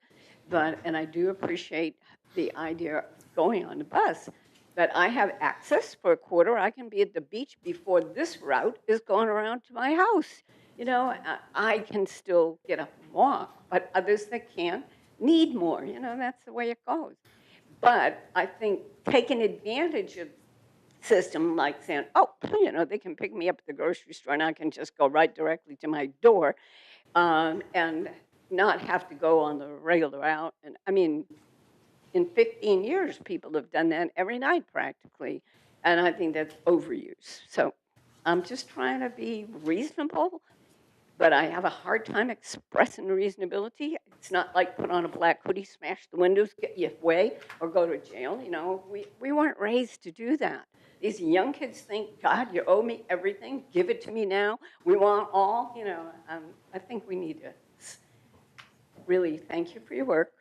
And I do appreciate the idea of going on the bus. But I have access for a quarter. I can be at the beach before this route is going around to my house. You know, I can still get up and walk, but others that can't need more. You know, that's the way it goes. But I think taking advantage of system like saying, oh, you know, they can pick me up at the grocery store and I can just go right directly to my door and not have to go on the regular route. And I mean, in 15 years, people have done that every night practically. And I think that's overuse. So I'm just trying to be reasonable, but I have a hard time expressing reasonability. It's not like put on a black hoodie, smash the windows, get you away, or go to jail. You know, we weren't raised to do that. These young kids think, God, you owe me everything. Give it to me now. We want all. You know, I think we need to really thank you for your work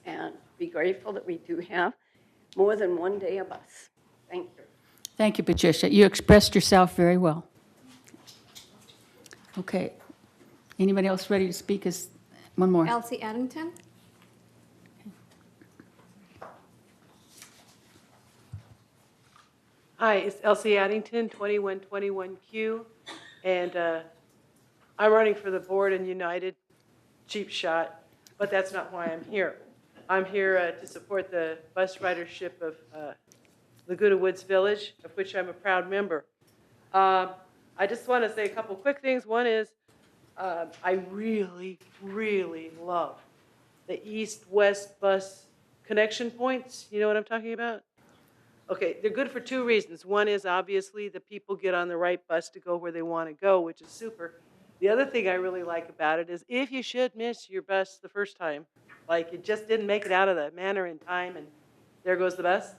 and be grateful that we do have more than one day a bus. Thank you. Thank you, Patricia. You expressed yourself very well. Okay. Anybody else ready to speak? Is one more? Elsie Addington. Hi, it's Elsie Addington, 2121Q, and I'm running for the board in United. Cheap shot, but that's not why I'm here. I'm here to support the bus ridership of Laguna Woods Village, of which I'm a proud member. I just want to say a couple quick things. One is I really, really love the east-west bus connection points. You know what I'm talking about? Okay, they're good for two reasons. One is obviously the people get on the right bus to go where they want to go, which is super. The other thing I really like about it is if you should miss your bus the first time, like it just didn't make it out of the manor in time and there goes the bus,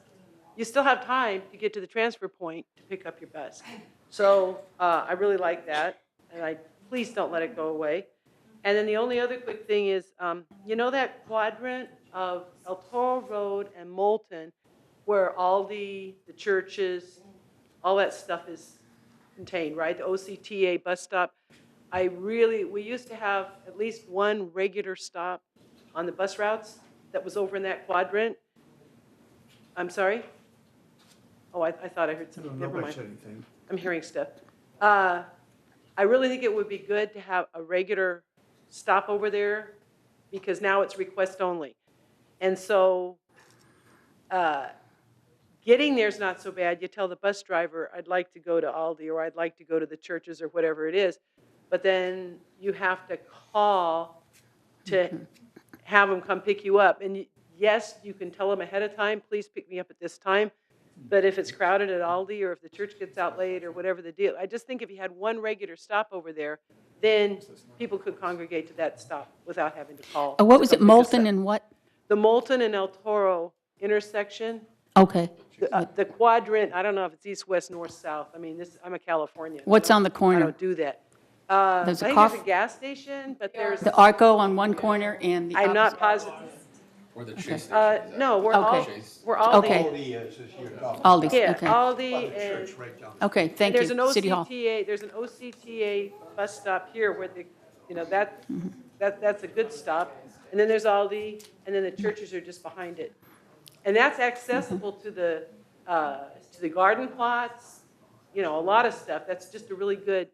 you still have time to get to the transfer point to pick up your bus. So I really like that, and please don't let it go away. And then the only other quick thing is, you know that quadrant of El Toro Road and Moulton where all the churches, all that stuff is contained, right? The OCTA bus stop. We used to have at least one regular stop on the bus routes that was over in that quadrant. I'm sorry? Oh, I thought I heard something. Never mind. I'm hearing stuff. I really think it would be good to have a regular stop over there because now it's request only. And so getting there is not so bad. You tell the bus driver, I'd like to go to Aldi or I'd like to go to the churches or whatever it is. But then you have to call to have them come pick you up. And yes, you can tell them ahead of time, please pick me up at this time. But if it's crowded at Aldi or if the church gets out late or whatever the deal, I just think if you had one regular stop over there, then people could congregate to that stop without having to call. What was it, Moulton and what? The Moulton and El Toro intersection. Okay. The quadrant, I don't know if it's east, west, north, south. I mean, I'm a Californian. What's on the corner? I don't do that. There's a I think there's a gas station, but there's... The Arco on one corner and the I'm not positive. Or the Chase No, we're Okay. all Okay. Aldi's, Yeah, okay. Aldi and... Okay, thank you. There's an City Hall. OCTA, there's an OCTA bus stop here where that's a good stop. And then there's Aldi, and then the churches are just behind it. And that's accessible to the garden plots, you know, a lot of stuff. That's just a really good.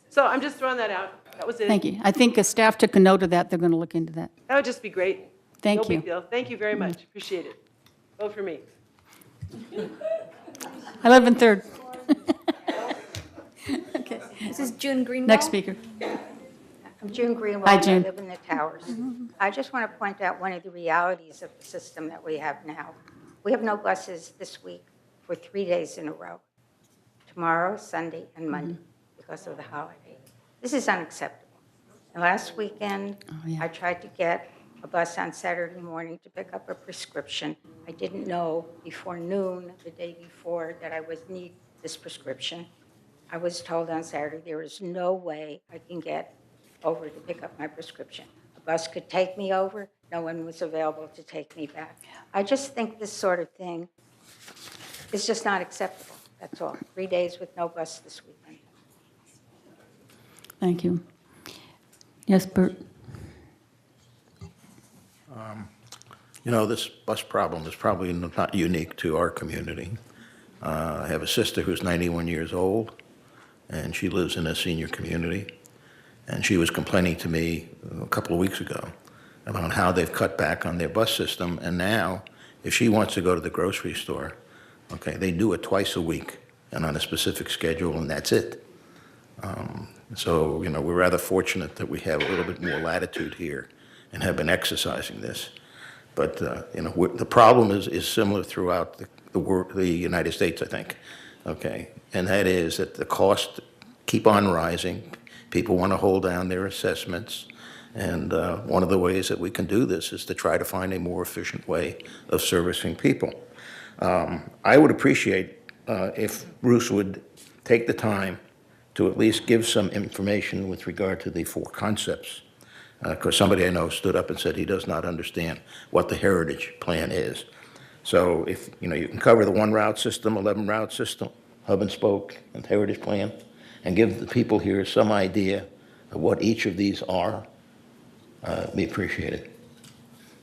So I'm just throwing that out. That was it. Thank you. I think staff took a note of that. They're going to look into that. That would just be great. Thank No you. big deal. Thank you very much. Appreciate it. Vote for me. I live in Third. Okay. This is June Greenwell. Next speaker. I'm June Greenwald. Hi, June. I live in the towers. I just want to point out one of the realities of the system that we have now. We have no buses this week for 3 days in a row, tomorrow, Sunday, and Monday, because of the holiday. This is unacceptable. And last weekend, I tried to get a bus on Saturday morning to pick up a prescription. I didn't know before noon, the day before, that I would need this prescription. I was told on Saturday there is no way I can get over to pick up my prescription. A bus could take me over. No one was available to take me back. I just think this sort of thing is just not acceptable. That's all. 3 days with no bus this weekend. Thank you. Yes, Bert? You know, this bus problem is probably not unique to our community. I have a sister who's 91 years old, and she lives in a senior community. And she was complaining to me a couple of weeks ago about how they've cut back on their bus system. And now, if she wants to go to the grocery store, okay, they do it twice a week and on a specific schedule, and that's it. So, you know, we're rather fortunate that we have a little bit more latitude here and have been exercising this. But, you know, the problem is similar throughout the United States, I think, okay? And that is that the costs keep on rising. People want to hold down their assessments. And one of the ways that we can do this is to try to find a more efficient way of servicing people. I would appreciate if Bruce would take the time to at least give some information with regard to the 4 concepts. Because somebody I know stood up and said he does not understand what the heritage plan is. So if, you know, you can cover the 1 route system, 11 route system, hub and spoke, and heritage plan, and give the people here some idea of what each of these are, be appreciated.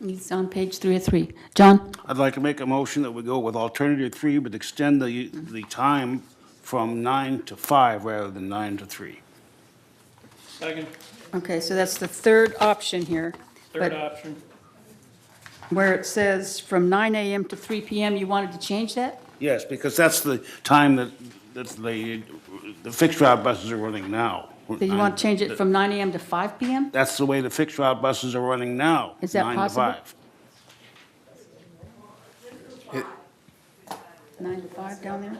He's on page 3 of 3. John? I'd like to make a motion that we go with alternative 3, but extend the time from 9 to 5 rather than 9 to 3. Second. Okay, so that's the third option here. Third But option. where it says from 9 a.m. to 3 p.m., you wanted to change that? Yes, because that's the time that the fixed route buses are running now. So you want to change it from 9 a.m. to 5 p.m.? That's the way the fixed route buses are running now. Is that 9 possible? to 5. 9 to 5 down there?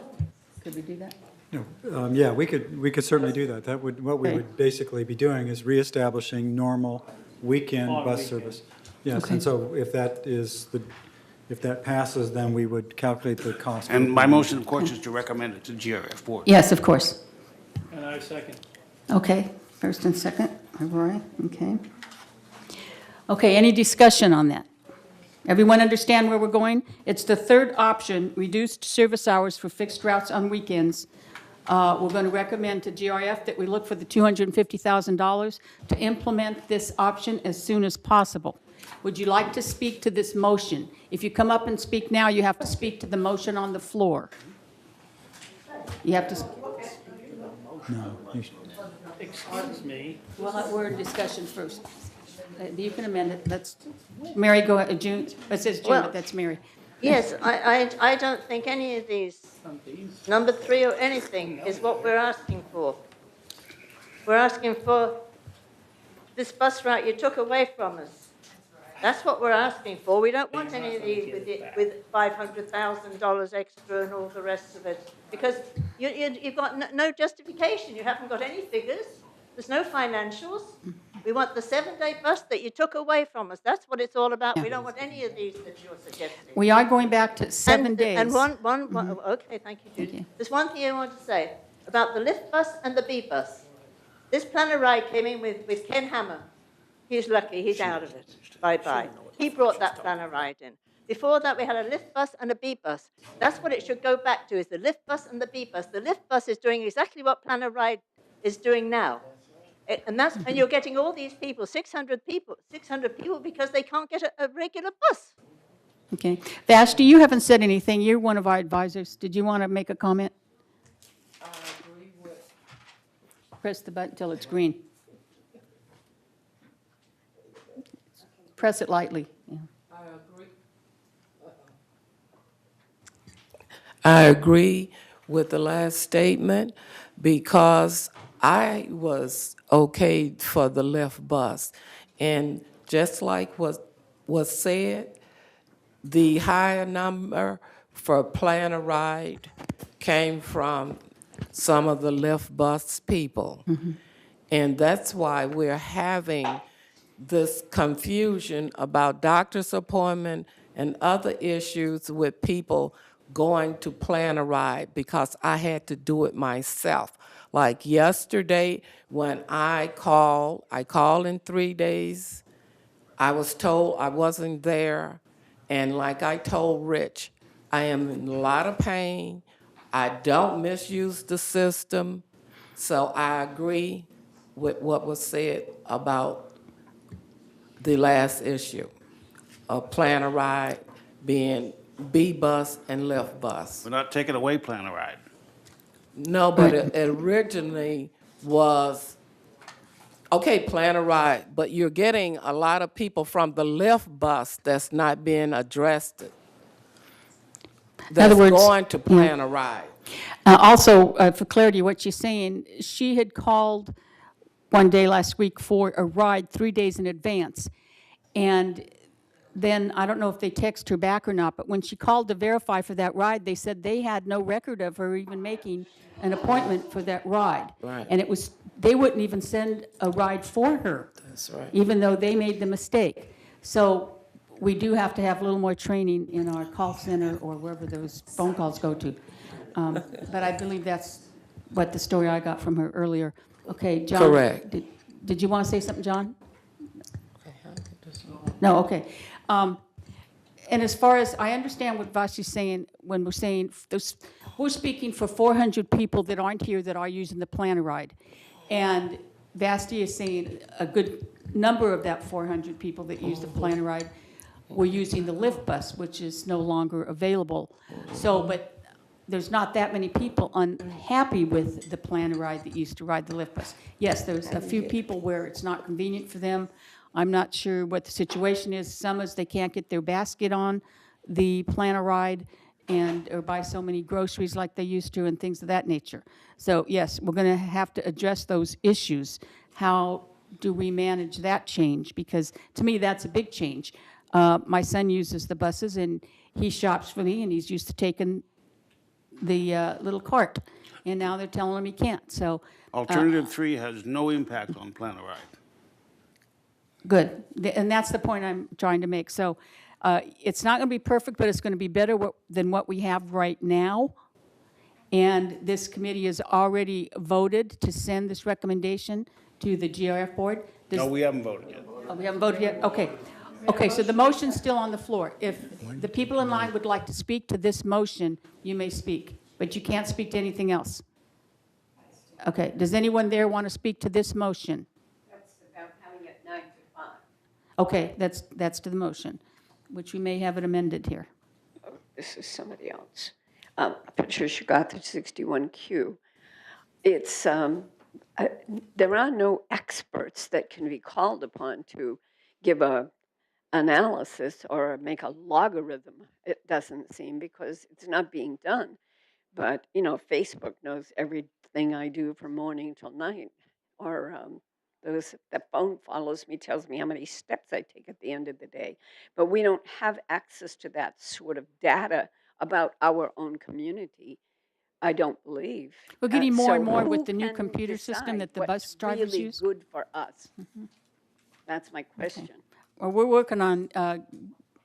Could we do that? No, yeah, we could certainly do that. That would, what we Okay. would basically be doing is reestablishing normal weekend On bus weekends. service. Yes, Okay. and so if that passes, then we would calculate the cost. And my motion, of course, is to recommend it to the GRF board. Yes, of course. And I second. Okay, first and second, Roy, okay. Okay, any discussion on that? Everyone understand where we're going? It's the third option, reduced service hours for fixed routes on weekends. We're going to recommend to GRF that we look for the $250,000 to implement this option as soon as possible. Would you like to speak to this motion? If you come up and speak now, you have to speak to the motion on the floor. You have to, No. Excuse me. well, we're in discussion first. You can amend it, that's, Mary, go ahead, June, it says June, Well, but that's Mary. Yes, I don't think any of these, number 3 or anything, is what we're asking for. We're asking for this bus route you took away from us. That's what we're asking for. We don't want any of these with $500,000 extra and all the rest of it, because you've got no justification. You haven't got any figures. There's no financials. We want the 7-day bus that you took away from us. That's what it's all about. We don't want any of these that you're suggesting. We are going back to 7 days. And okay, thank you, Judy. There's one thing I want to say about the lift bus and the B bus. This planner ride came in with Ken Hammer. He's lucky, he's out of it. Bye-bye. He brought that planner ride in. Before that, we had a lift bus and a B bus. That's what it should go back to, is the lift bus and the B bus. The lift bus is doing exactly what planner ride is doing now. And you're getting all these people, 600 people, because they can't get a regular bus. Okay. Vashti, you haven't said anything. You're one of our advisors. Did you want to make a comment? Press the button till it's green. Press it lightly. Yeah. I agree with the last statement because I was okayed for the left bus. And just like what was said, the higher number for plan a ride came from some of the left bus people. And that's why we're having this confusion about doctor's appointment and other issues with people going to plan a ride because I had to do it myself. Like yesterday, when I called in 3 days. I was told I wasn't there. And like I told Rich, I am in a lot of pain. I don't misuse the system. So I agree with what was said about the last issue of plan a ride being B bus and left bus. We're not taking away plan a ride. No, but it originally was, okay, plan a ride, but you're getting a lot of people from the left bus that's not being addressed. That's going to plan a ride. Also, for clarity, what she's saying, she had called one day last week for a ride 3 days in advance. And then, I don't know if they text her back or not, but when she called to verify for that ride, they said they had no record of her even making an appointment for that ride. Right. And it was, they wouldn't even send a ride for her. That's right. Even though they made the mistake. So we do have to have a little more training in our call center or wherever those phone calls go to. But I believe that's what the story I got from her earlier. Okay, John. Correct. Did you want to say something, John? No, okay. And as far as, I understand what Vashi's saying when we're saying, we're speaking for 400 people that aren't here that are using the planner ride. And Vasti is saying a good number of that 400 people that use the planner ride were using the lift bus, which is no longer available. So, but there's not that many people unhappy with the planner ride that used to ride the lift bus. Yes, there's a few people where it's not convenient for them. I'm not sure what the situation is. Some is they can't get their basket on the planner ride or buy so many groceries like they used to and things of that nature. So yes, we're going to have to address those issues. How do we manage that change? Because to me, that's a big change. My son uses the buses and he shops for me and he's used to taking the little cart. And now they're telling him he can't. So Alternative 3 has no impact on plan a ride. good. And that's the point I'm trying to make. So it's not going to be perfect, but it's going to be better than what we have right now. And this committee has already voted to send this recommendation to the GRF board. No, we haven't voted yet. Oh, we haven't voted yet? Okay. Okay, so the motion's still on the floor. If the people in line would like to speak to this motion, you may speak, but you can't speak to anything else. Okay, does anyone there want to speak to this motion? That's about having it 9 to 5. Okay, that's to the motion, which we may have it amended here. Oh, this is somebody else. Patricia Gothard, 61Q. It's, there are no experts that can be called upon to give a analysis or make a logarithm, it doesn't seem, because it's not being done. But, you know, Facebook knows everything I do from morning till night. Or the phone follows me, tells me how many steps I take at the end of the day. But we don't have access to that sort of data about our own community, I don't believe. We're getting more and more with who the new can computer system that the decide bus what's drivers really use? good for us? That's my question. Well, we're working on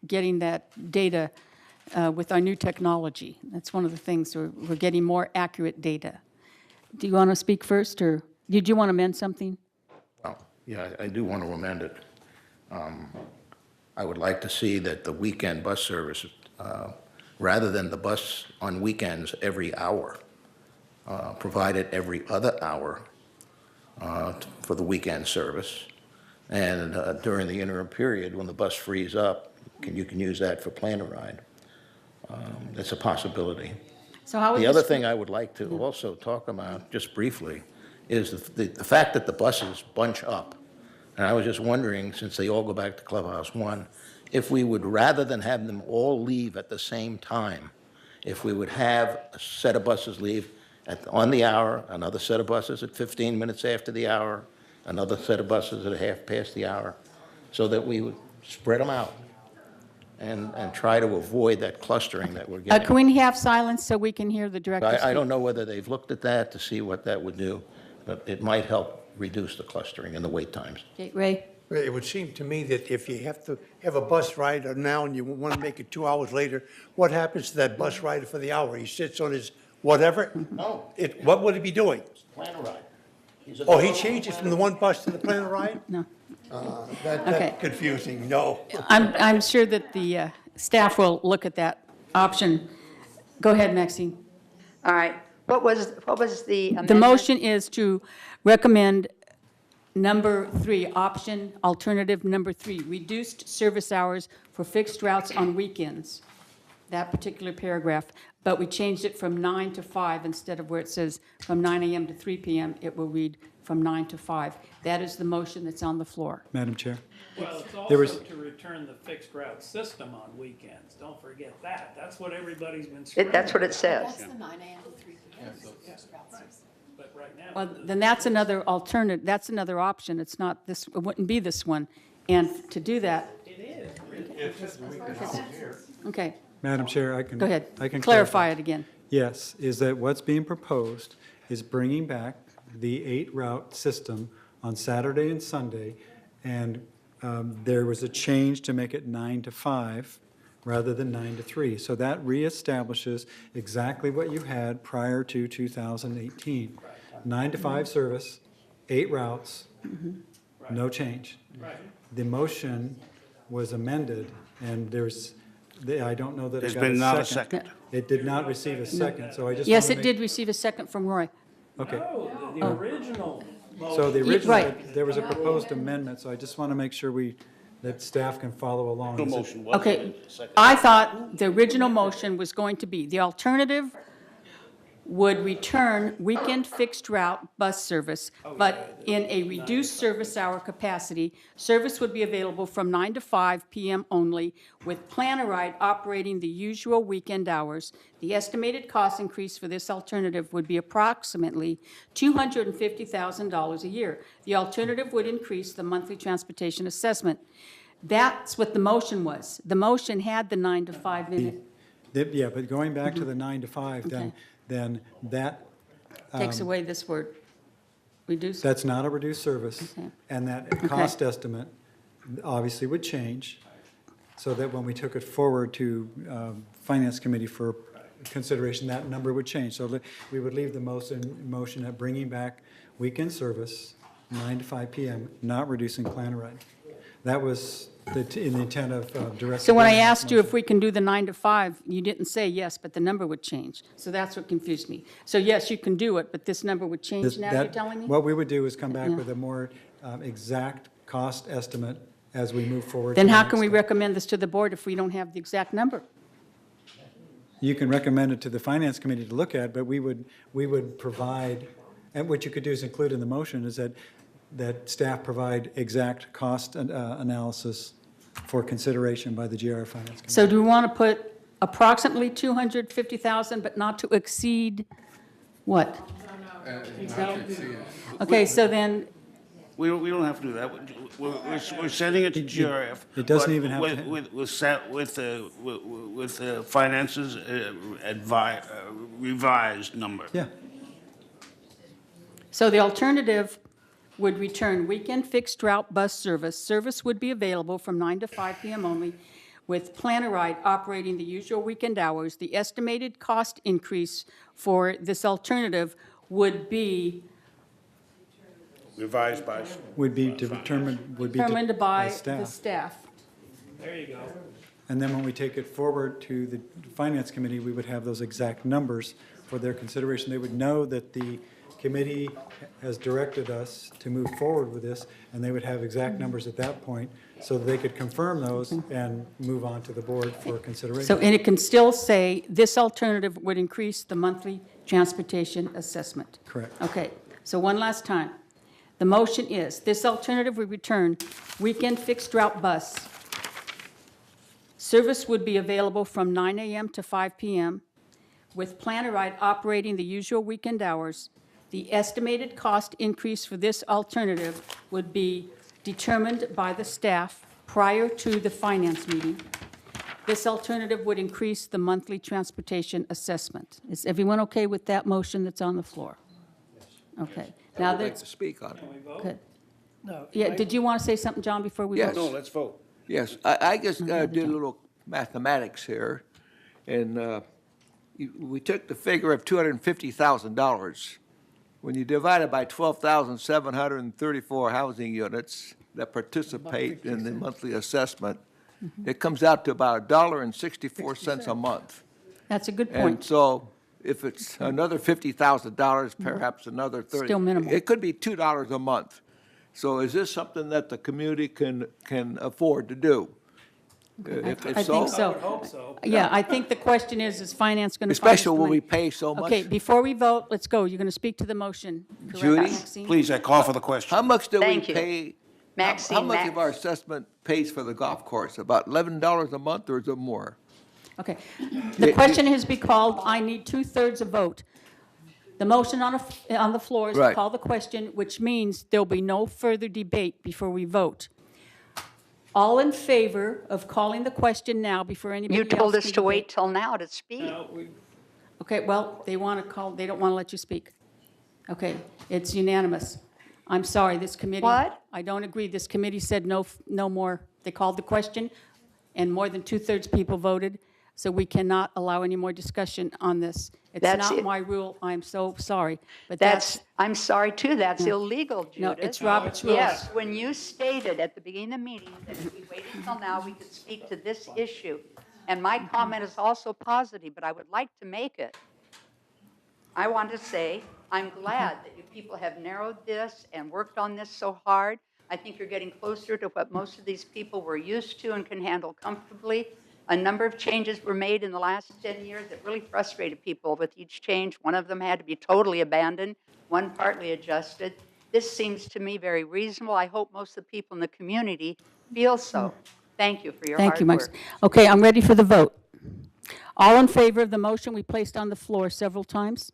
getting that data with our new technology. That's one of the things, we're getting more accurate data. Do you want to speak first, or did you want to amend something? Well, yeah, I do want to amend it. I would like to see that the weekend bus service, rather than the bus on weekends every hour, provided every other hour for the weekend service. And during the interim period, when the bus frees up, you can use that for plan a ride. That's a possibility. So how would The other this- thing I would like to also talk about, just briefly, is the fact that the buses bunch up. And I was just wondering, since they all go back to Clubhouse 1, if we would, rather than have them all leave at the same time, if we would have a set of buses leave on the hour, another set of buses at 15 minutes after the hour, another set of buses at a half past the hour, so that we would spread them out and try to avoid that clustering that we're getting. Can we have silence so we can hear the director speak? I don't know whether they've looked at that to see what that would do, but it might help reduce the clustering and the wait times. Okay, Ray? It would seem to me that if you have to have a bus ride now and you want to make it 2 hours later, what happens to that bus rider for the hour? He sits on his whatever? No. What would he be doing? Plan a ride. Oh, he changes from the one bus to the plan a ride? No. That's Okay. confusing, no. I'm sure that the staff will look at that option. Go ahead, Maxine. All right. What was the amendment? The motion is to recommend number 3, option alternative number 3, reduced service hours for fixed routes on weekends, that particular paragraph, but we changed it from 9 to 5 instead of where it says from 9 a.m. to 3 p.m., it will read from 9 to 5. That is the motion that's on the floor. Madam Chair. Well, it's There also was- to return the fixed route system on weekends. Don't forget that. That's what everybody's been That's what it says. the 9 a.m. to 3 p.m. But right now. Well, then that's another alternative, that's another option. It's not this, it wouldn't be this one. And to do that, okay, Madam Chair, I can. go ahead. I can Clarify it again. Yes, is that what's being proposed is bringing back the 8-route system on Saturday and Sunday, and there was a change to make it 9 to 5 rather than 9 to 3. So that reestablishes exactly what you had prior to 2018. 9 to 5 service, 8 routes, no change. The motion was amended, and I don't know that it There's got been not a a second. second. It did not receive a second, so I just. Yes, wanna it did receive a second from Roy. Okay. No, the original motion. So the Yeah, original, right. there was a proposed amendment, so I just want to make sure that staff can follow along. The Is it- motion was. Okay, I thought the original motion was going to be, the alternative would return weekend fixed route bus service, but in a reduced service hour capacity. Service would be available from 9 to 5 p.m. only, with Plan-A-Ride operating the usual weekend hours. The estimated cost increase for this alternative would be approximately $250,000 a year. The alternative would increase the monthly transportation assessment. That's what the motion was. The motion had the 9 to 5 in it. Yeah, but going back to the 9 to 5, Okay. then that, Takes away this word, reduce. that's not a reduced service, Okay. and that cost estimate obviously would change, so that when we took it forward to Finance Committee for consideration, that number would change. So we would leave the motion at bringing back weekend service, 9 to 5 p.m., not reducing Plan-A-Ride. That was in the intent of Director. So when I Benning's asked you motion. if we can do the 9 to 5, you didn't say yes, but the number would change. So that's what confused me. So yes, you can do it, but this number would change This- now, you're that- telling me? What we would do is come back Yeah. with a more exact cost estimate as we move forward. Then to the how next can we step. recommend this to the board if we don't have the exact number? You can recommend it to the Finance Committee to look at, but we would provide, and what you could do is include in the motion is that staff provide exact cost analysis for consideration by the GRF Finance Committee. So do we want to put approximately 250,000, but not to exceed what? Okay, so then, We don't have to do that. We're sending it to GRF. It doesn't but even have to- with the finances revised number. Yeah. so the alternative would return weekend fixed route bus service. Service would be available from 9 to 5 p.m. only, with Plan-A-Ride operating the usual weekend hours. The estimated cost increase for this alternative would be Revised by. Would be determined determined by the staff. staff. There you go. And then when we take it forward to the Finance Committee, we would have those exact numbers for their consideration. They would know that the committee has directed us to move forward with this, and they would have exact numbers at that point, so that they could confirm those and move on to the board for consideration. So, and it can still say, this alternative would increase the monthly transportation assessment. Correct. Okay, so one last time. The motion is, this alternative would return weekend fixed route bus. Service would be available from 9 a.m. to 5 p.m. with Plannerite operating the usual weekend hours, the estimated cost increase for this alternative would be determined by the staff prior to the finance meeting. This alternative would increase the monthly transportation assessment. Is everyone okay with that motion that's on the floor? Okay. Now I would like that's to speak on it. good. No. Yeah, did you want to say something, John, before we vote? Yes. No, let's vote. Yes, I just did a little mathematics here, and we took the figure of $250,000. When you divide it by 12,734 housing units that participate in the monthly assessment, it comes out to about $1.64 a month. That's a good And point. so if it's another $50,000, perhaps another 30. Still minimal. It could be $2 a month. So is this something that the community can afford to do? If I think so. I would hope so. Yeah, I think the question is finance going to? Especially when we pay so much. Okay, before we vote, let's go. You're going to speak to the motion, correct, Judy? Maxine? Please, I call for the question. How much do we Thank you. pay? Maxine, How much Max. of our assessment pays for the golf course? About $11 a month, or is it more? Okay. The question has been called, I need two-thirds a vote. The motion on the floor is to Right. call the question, which means there'll be no further debate before we vote. All in favor of calling the question now before anybody You else told us can to debate? wait till now to speak. Okay, well, they want to call, they don't want to let you speak. Okay, it's unanimous. I'm sorry, this committee. What? I don't agree. This committee said no, no more. They called the question, and more than two-thirds people voted, so we cannot allow any more discussion on this. It's That's not it. my rule. I'm so sorry, but I'm sorry too, that's illegal, Judith. No, it's Robert's rules. Yes, when you stated at the beginning of the meeting that if we waited until now, we could speak to this issue. And my comment is also positive, but I would like to make it. I want to say, I'm glad that you people have narrowed this and worked on this so hard. I think you're getting closer to what most of these people were used to and can handle comfortably. A number of changes were made in the last 10 years that really frustrated people with each change. One of them had to be totally abandoned, one partly adjusted. This seems to me very reasonable. I hope most of the people in the community feel so. Thank you for your Thank hard you, Max. work. Okay, I'm ready for the vote. All in favor of the motion we placed on the floor several times?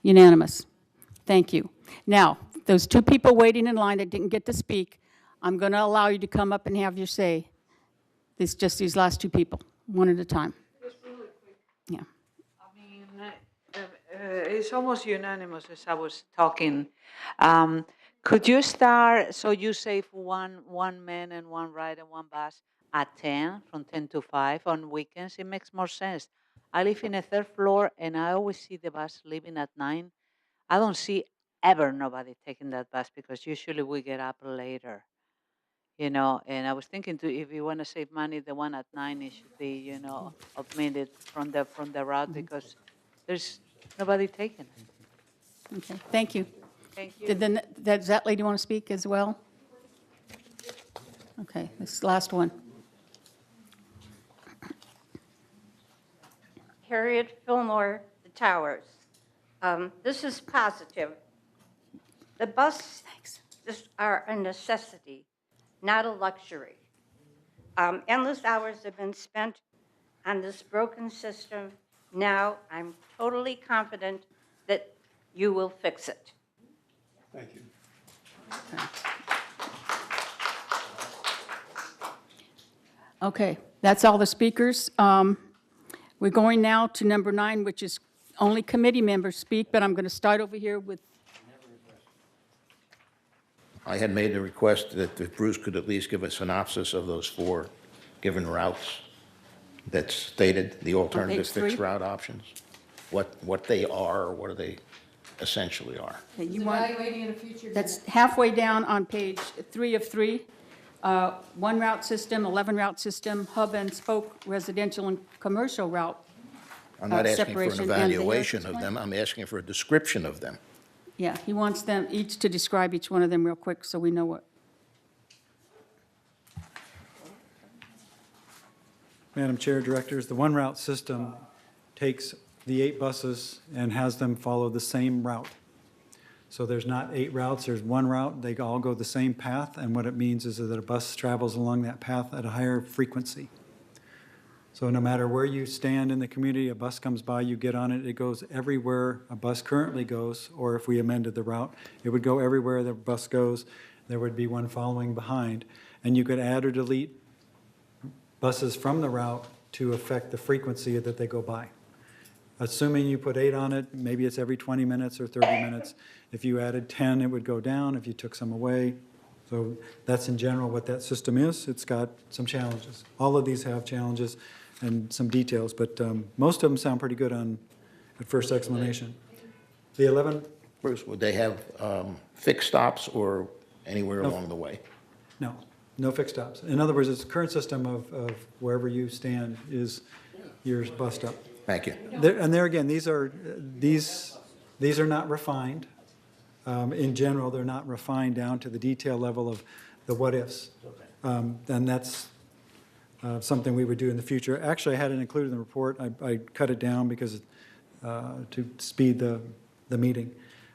Unanimous. Thank you. Now, those two people waiting in line that didn't get to speak, I'm going to allow you to come up and have your say. It's just these last two people, one at a time. Just really quick. Yeah. I mean, it's almost unanimous as I was talking. Could you start, so you save one man and one ride and one bus at 10, from 10 to 5 on weekends? It makes more sense. I live in a third floor and I always see the bus leaving at 9. I don't see ever nobody taking that bus because usually we get up later. You know, and I was thinking too, if you want to save money, the one at 9, it should be, omitted from the route because there's nobody taking it. Okay, thank you. Thank you. Does that lady want to speak as well? Okay, this last one. Harriet Fillmore, the Towers. This is positive. The buses are a necessity, not a luxury. Endless hours have been spent on this broken system. Now I'm totally confident that you will fix it. Thank you. Okay, that's all the speakers. We're going now to number 9, which is only committee members speak, but I'm going to start over here with, I had made the request that if Bruce could at least give a synopsis of those 4 given routes that stated the alternative page 3? fixed route options, what they are, or what they essentially are. okay, you want, that's halfway down on page 3 of 3. One route system, 11 route system, hub and spoke residential and commercial route. I'm not asking for an separation, and the evaluation of explain. them, I'm asking for a description of them. Yeah, he wants them each to describe each one of them real quick so we know what. Madam Chair, Directors, the one route system takes the 8 buses and has them follow the same route. So there's not 8 routes, there's one route, they all go the same path, and what it means is that a bus travels along that path at a higher frequency. So no matter where you stand in the community, a bus comes by, you get on it, it goes everywhere a bus currently goes, or if we amended the route, it would go everywhere the bus goes. There would be one following behind. And you could add or delete buses from the route to affect the frequency that they go by. Assuming you put 8 on it, maybe it's every 20 minutes or 30 minutes. If you added 10, it would go down. If you took some away. So that's in general what that system is. It's got some challenges. All of these have challenges and some details, but most of them sound pretty good at first explanation. The 11? Bruce, would they have fixed stops or anywhere along the way? No, no fixed stops. In other words, it's the current system of wherever you stand is your bus stop. Thank you. And there again, these are not refined. In general, they're not refined down to the detail level of the what-ifs. And that's something we would do in the future. Actually, I had it included in the report. I cut it down because to speed the meeting.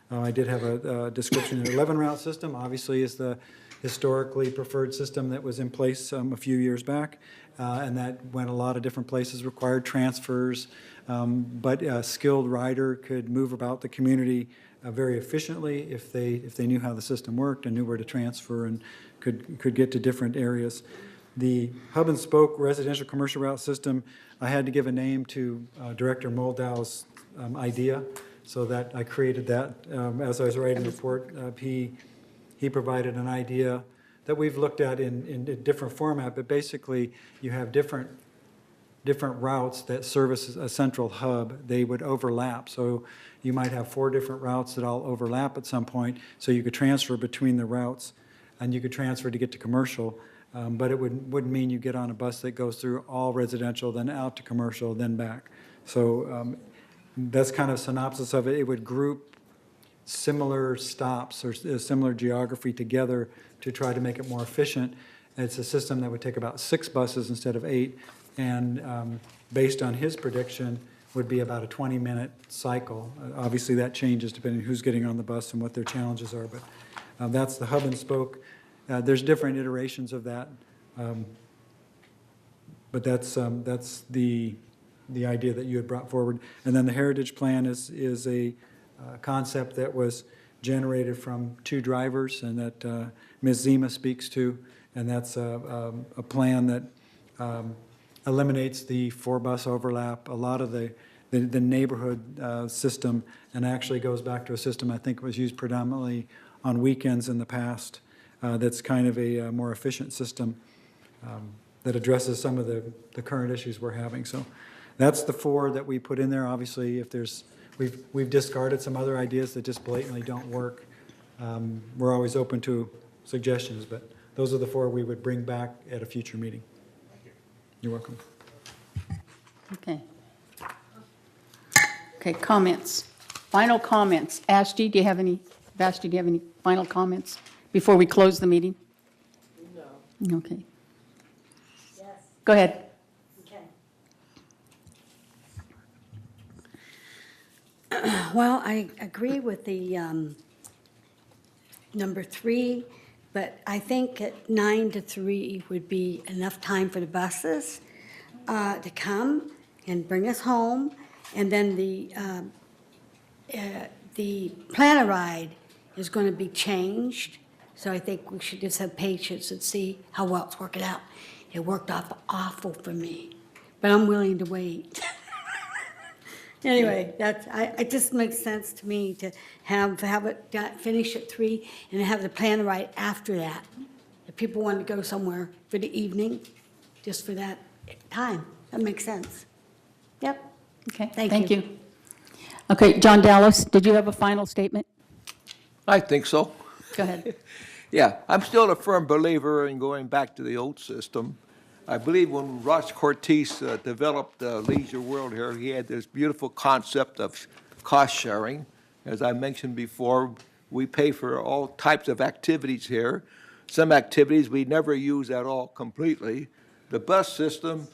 I did have a description. The 11 route system obviously is the historically preferred system that was in place a few years back, and that went a lot of different places, required transfers, but a skilled rider could move about the community very efficiently if they knew how the system worked and knew where to transfer and could get to different areas. The hub and spoke residential commercial route system, I had to give a name to Director Moldau's idea, so that I created that. As I was writing the report, he provided an idea that we've looked at in a different format, but basically you have different routes that service a central hub. They would overlap, so you might have 4 different routes that all overlap at some point, so you could transfer between the routes, and you could transfer to get to commercial. But it wouldn't mean you get on a bus that goes through all residential, then out to commercial, then back. So that's kind of synopsis of it. It would group similar stops or similar geography together to try to make it more efficient. It's a system that would take about 6 buses instead of 8, and based on his prediction, would be about a 20-minute cycle. Obviously, that changes depending on who's getting on the bus and what their challenges are, but that's the hub and spoke. There's different iterations of that, but that's the idea that you had brought forward. And then the heritage plan is a concept that was generated from 2 drivers and that Ms. Zima speaks to, and that's a plan that eliminates the 4-bus overlap, a lot of the neighborhood system, and actually goes back to a system I think was used predominantly on weekends in the past. That's kind of a more efficient system that addresses some of the current issues we're having. So that's the 4 that we put in there. Obviously, if there's, we've discarded some other ideas that just blatantly don't work. We're always open to suggestions, but those are the 4 we would bring back at a future meeting. You're welcome. Okay. Okay, comments. Final comments. Vashti, do you have any final comments before we close the meeting? No. Okay. Yes. Go ahead. Okay. Well, I agree with the number 3, but I think at 9 to 3 would be enough time for the buses to come and bring us home, and then the planner ride is going to be changed. So I think we should just have patience and see how well it's working out. It worked off awful for me, but I'm willing to wait. Anyway, it just makes sense to me to have it finish at 3 and have the plan right after that. If people want to go somewhere for the evening, just for that time, that makes sense. Yep. Okay, Thank you. Okay, John Dallas, did you have a final statement? I think so. Go ahead. Yeah, I'm still a firm believer in going back to the old system. I believe when Ross Cortez developed Leisure World here, he had this beautiful concept of cost sharing. As I mentioned before, we pay for all types of activities here. Some activities we never use at all completely. The bus system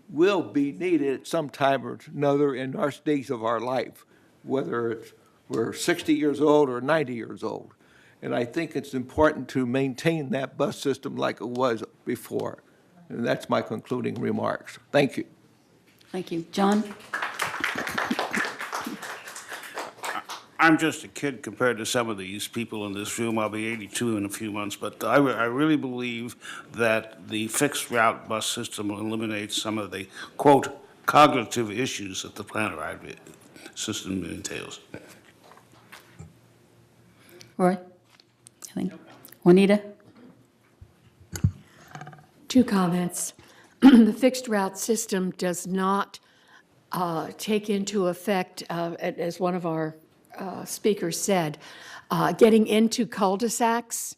will be needed at some time or another in our stage of our life, whether we're 60 years old or 90 years old. And I think it's important to maintain that bus system like it was before. And that's my concluding remarks. Thank you. Thank you. John? I'm just a kid compared to some of these people in this room. I'll be 82 in a few months, but I really believe that the fixed route bus system will eliminate some of the, quote, cognitive issues that the planner ride system entails. Roy? Anything? Juanita? Two comments. The fixed route system does not take into effect, as one of our speakers said, getting into cul-de-sacs.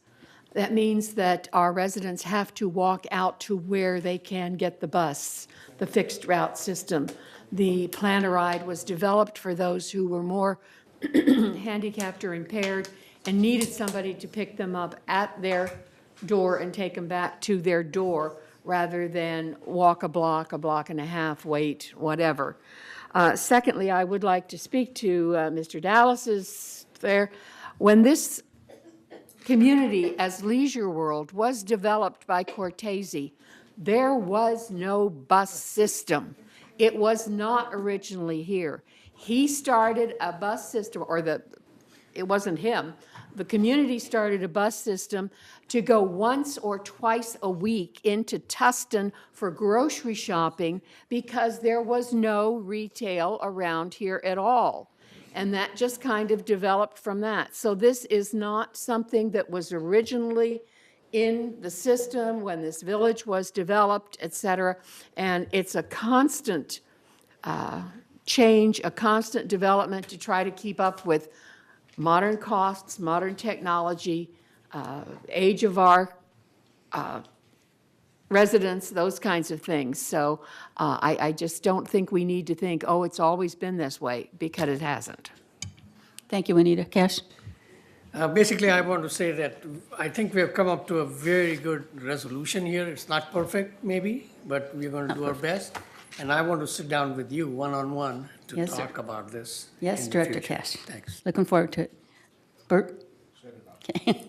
That means that our residents have to walk out to where they can get the bus, the fixed route system. The planner ride was developed for those who were more handicapped or impaired and needed somebody to pick them up at their door and take them back to their door rather than walk a block and a half, wait, whatever. Secondly, I would like to speak to Mr. Dallas's there. When this community as Leisure World was developed by Cortese, there was no bus system. It was not originally here. He started a bus system, it wasn't him. The community started a bus system to go once or twice a week into Tustin for grocery shopping because there was no retail around here at all. And that just kind of developed from that. So this is not something that was originally in the system when this village was developed, et cetera. And it's a constant change, a constant development to try to keep up with modern costs, modern technology, age of our residents, those kinds of things. So I just don't think we need to think, oh, it's always been this way, because it hasn't. Thank you, Anita. Cash? Basically, I want to say that I think we have come up to a very good resolution here. It's not perfect, maybe, but we're going to do our best. And I want to sit down with you one-on-one to Yes, sir. talk about this. Yes, in the Director future. Cash. Thanks. Looking forward to it. Bert? Okay.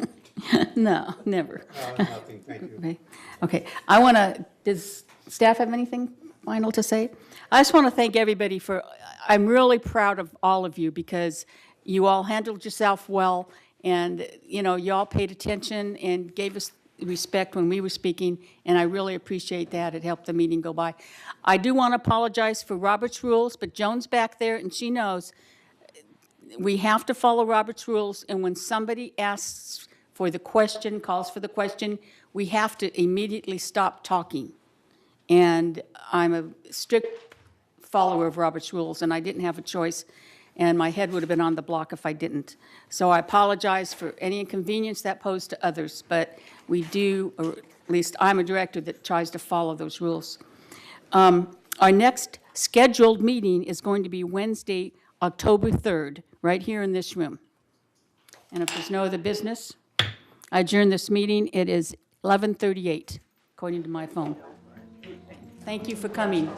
No, never. Nothing, thank you. Okay, I want to, does staff have anything final to say? I just want to thank everybody for, I'm really proud of all of you because you all handled yourself well and, you know, you all paid attention and gave us respect when we were speaking, and I really appreciate that. It helped the meeting go by. I do want to apologize for Robert's rules, but Joan's back there and she knows we have to follow Robert's rules, and when somebody asks for the question, calls for the question, we have to immediately stop talking. And I'm a strict follower of Robert's rules, and I didn't have a choice, and my head would have been on the block if I didn't. So I apologize for any inconvenience that posed to others, but we do, or at least I'm a director that tries to follow those rules. Our next scheduled meeting is going to be Wednesday, October 3rd, right here in this room. And if there's no other business, I adjourn this meeting. It is 11:38, according to my phone. Thank you for coming.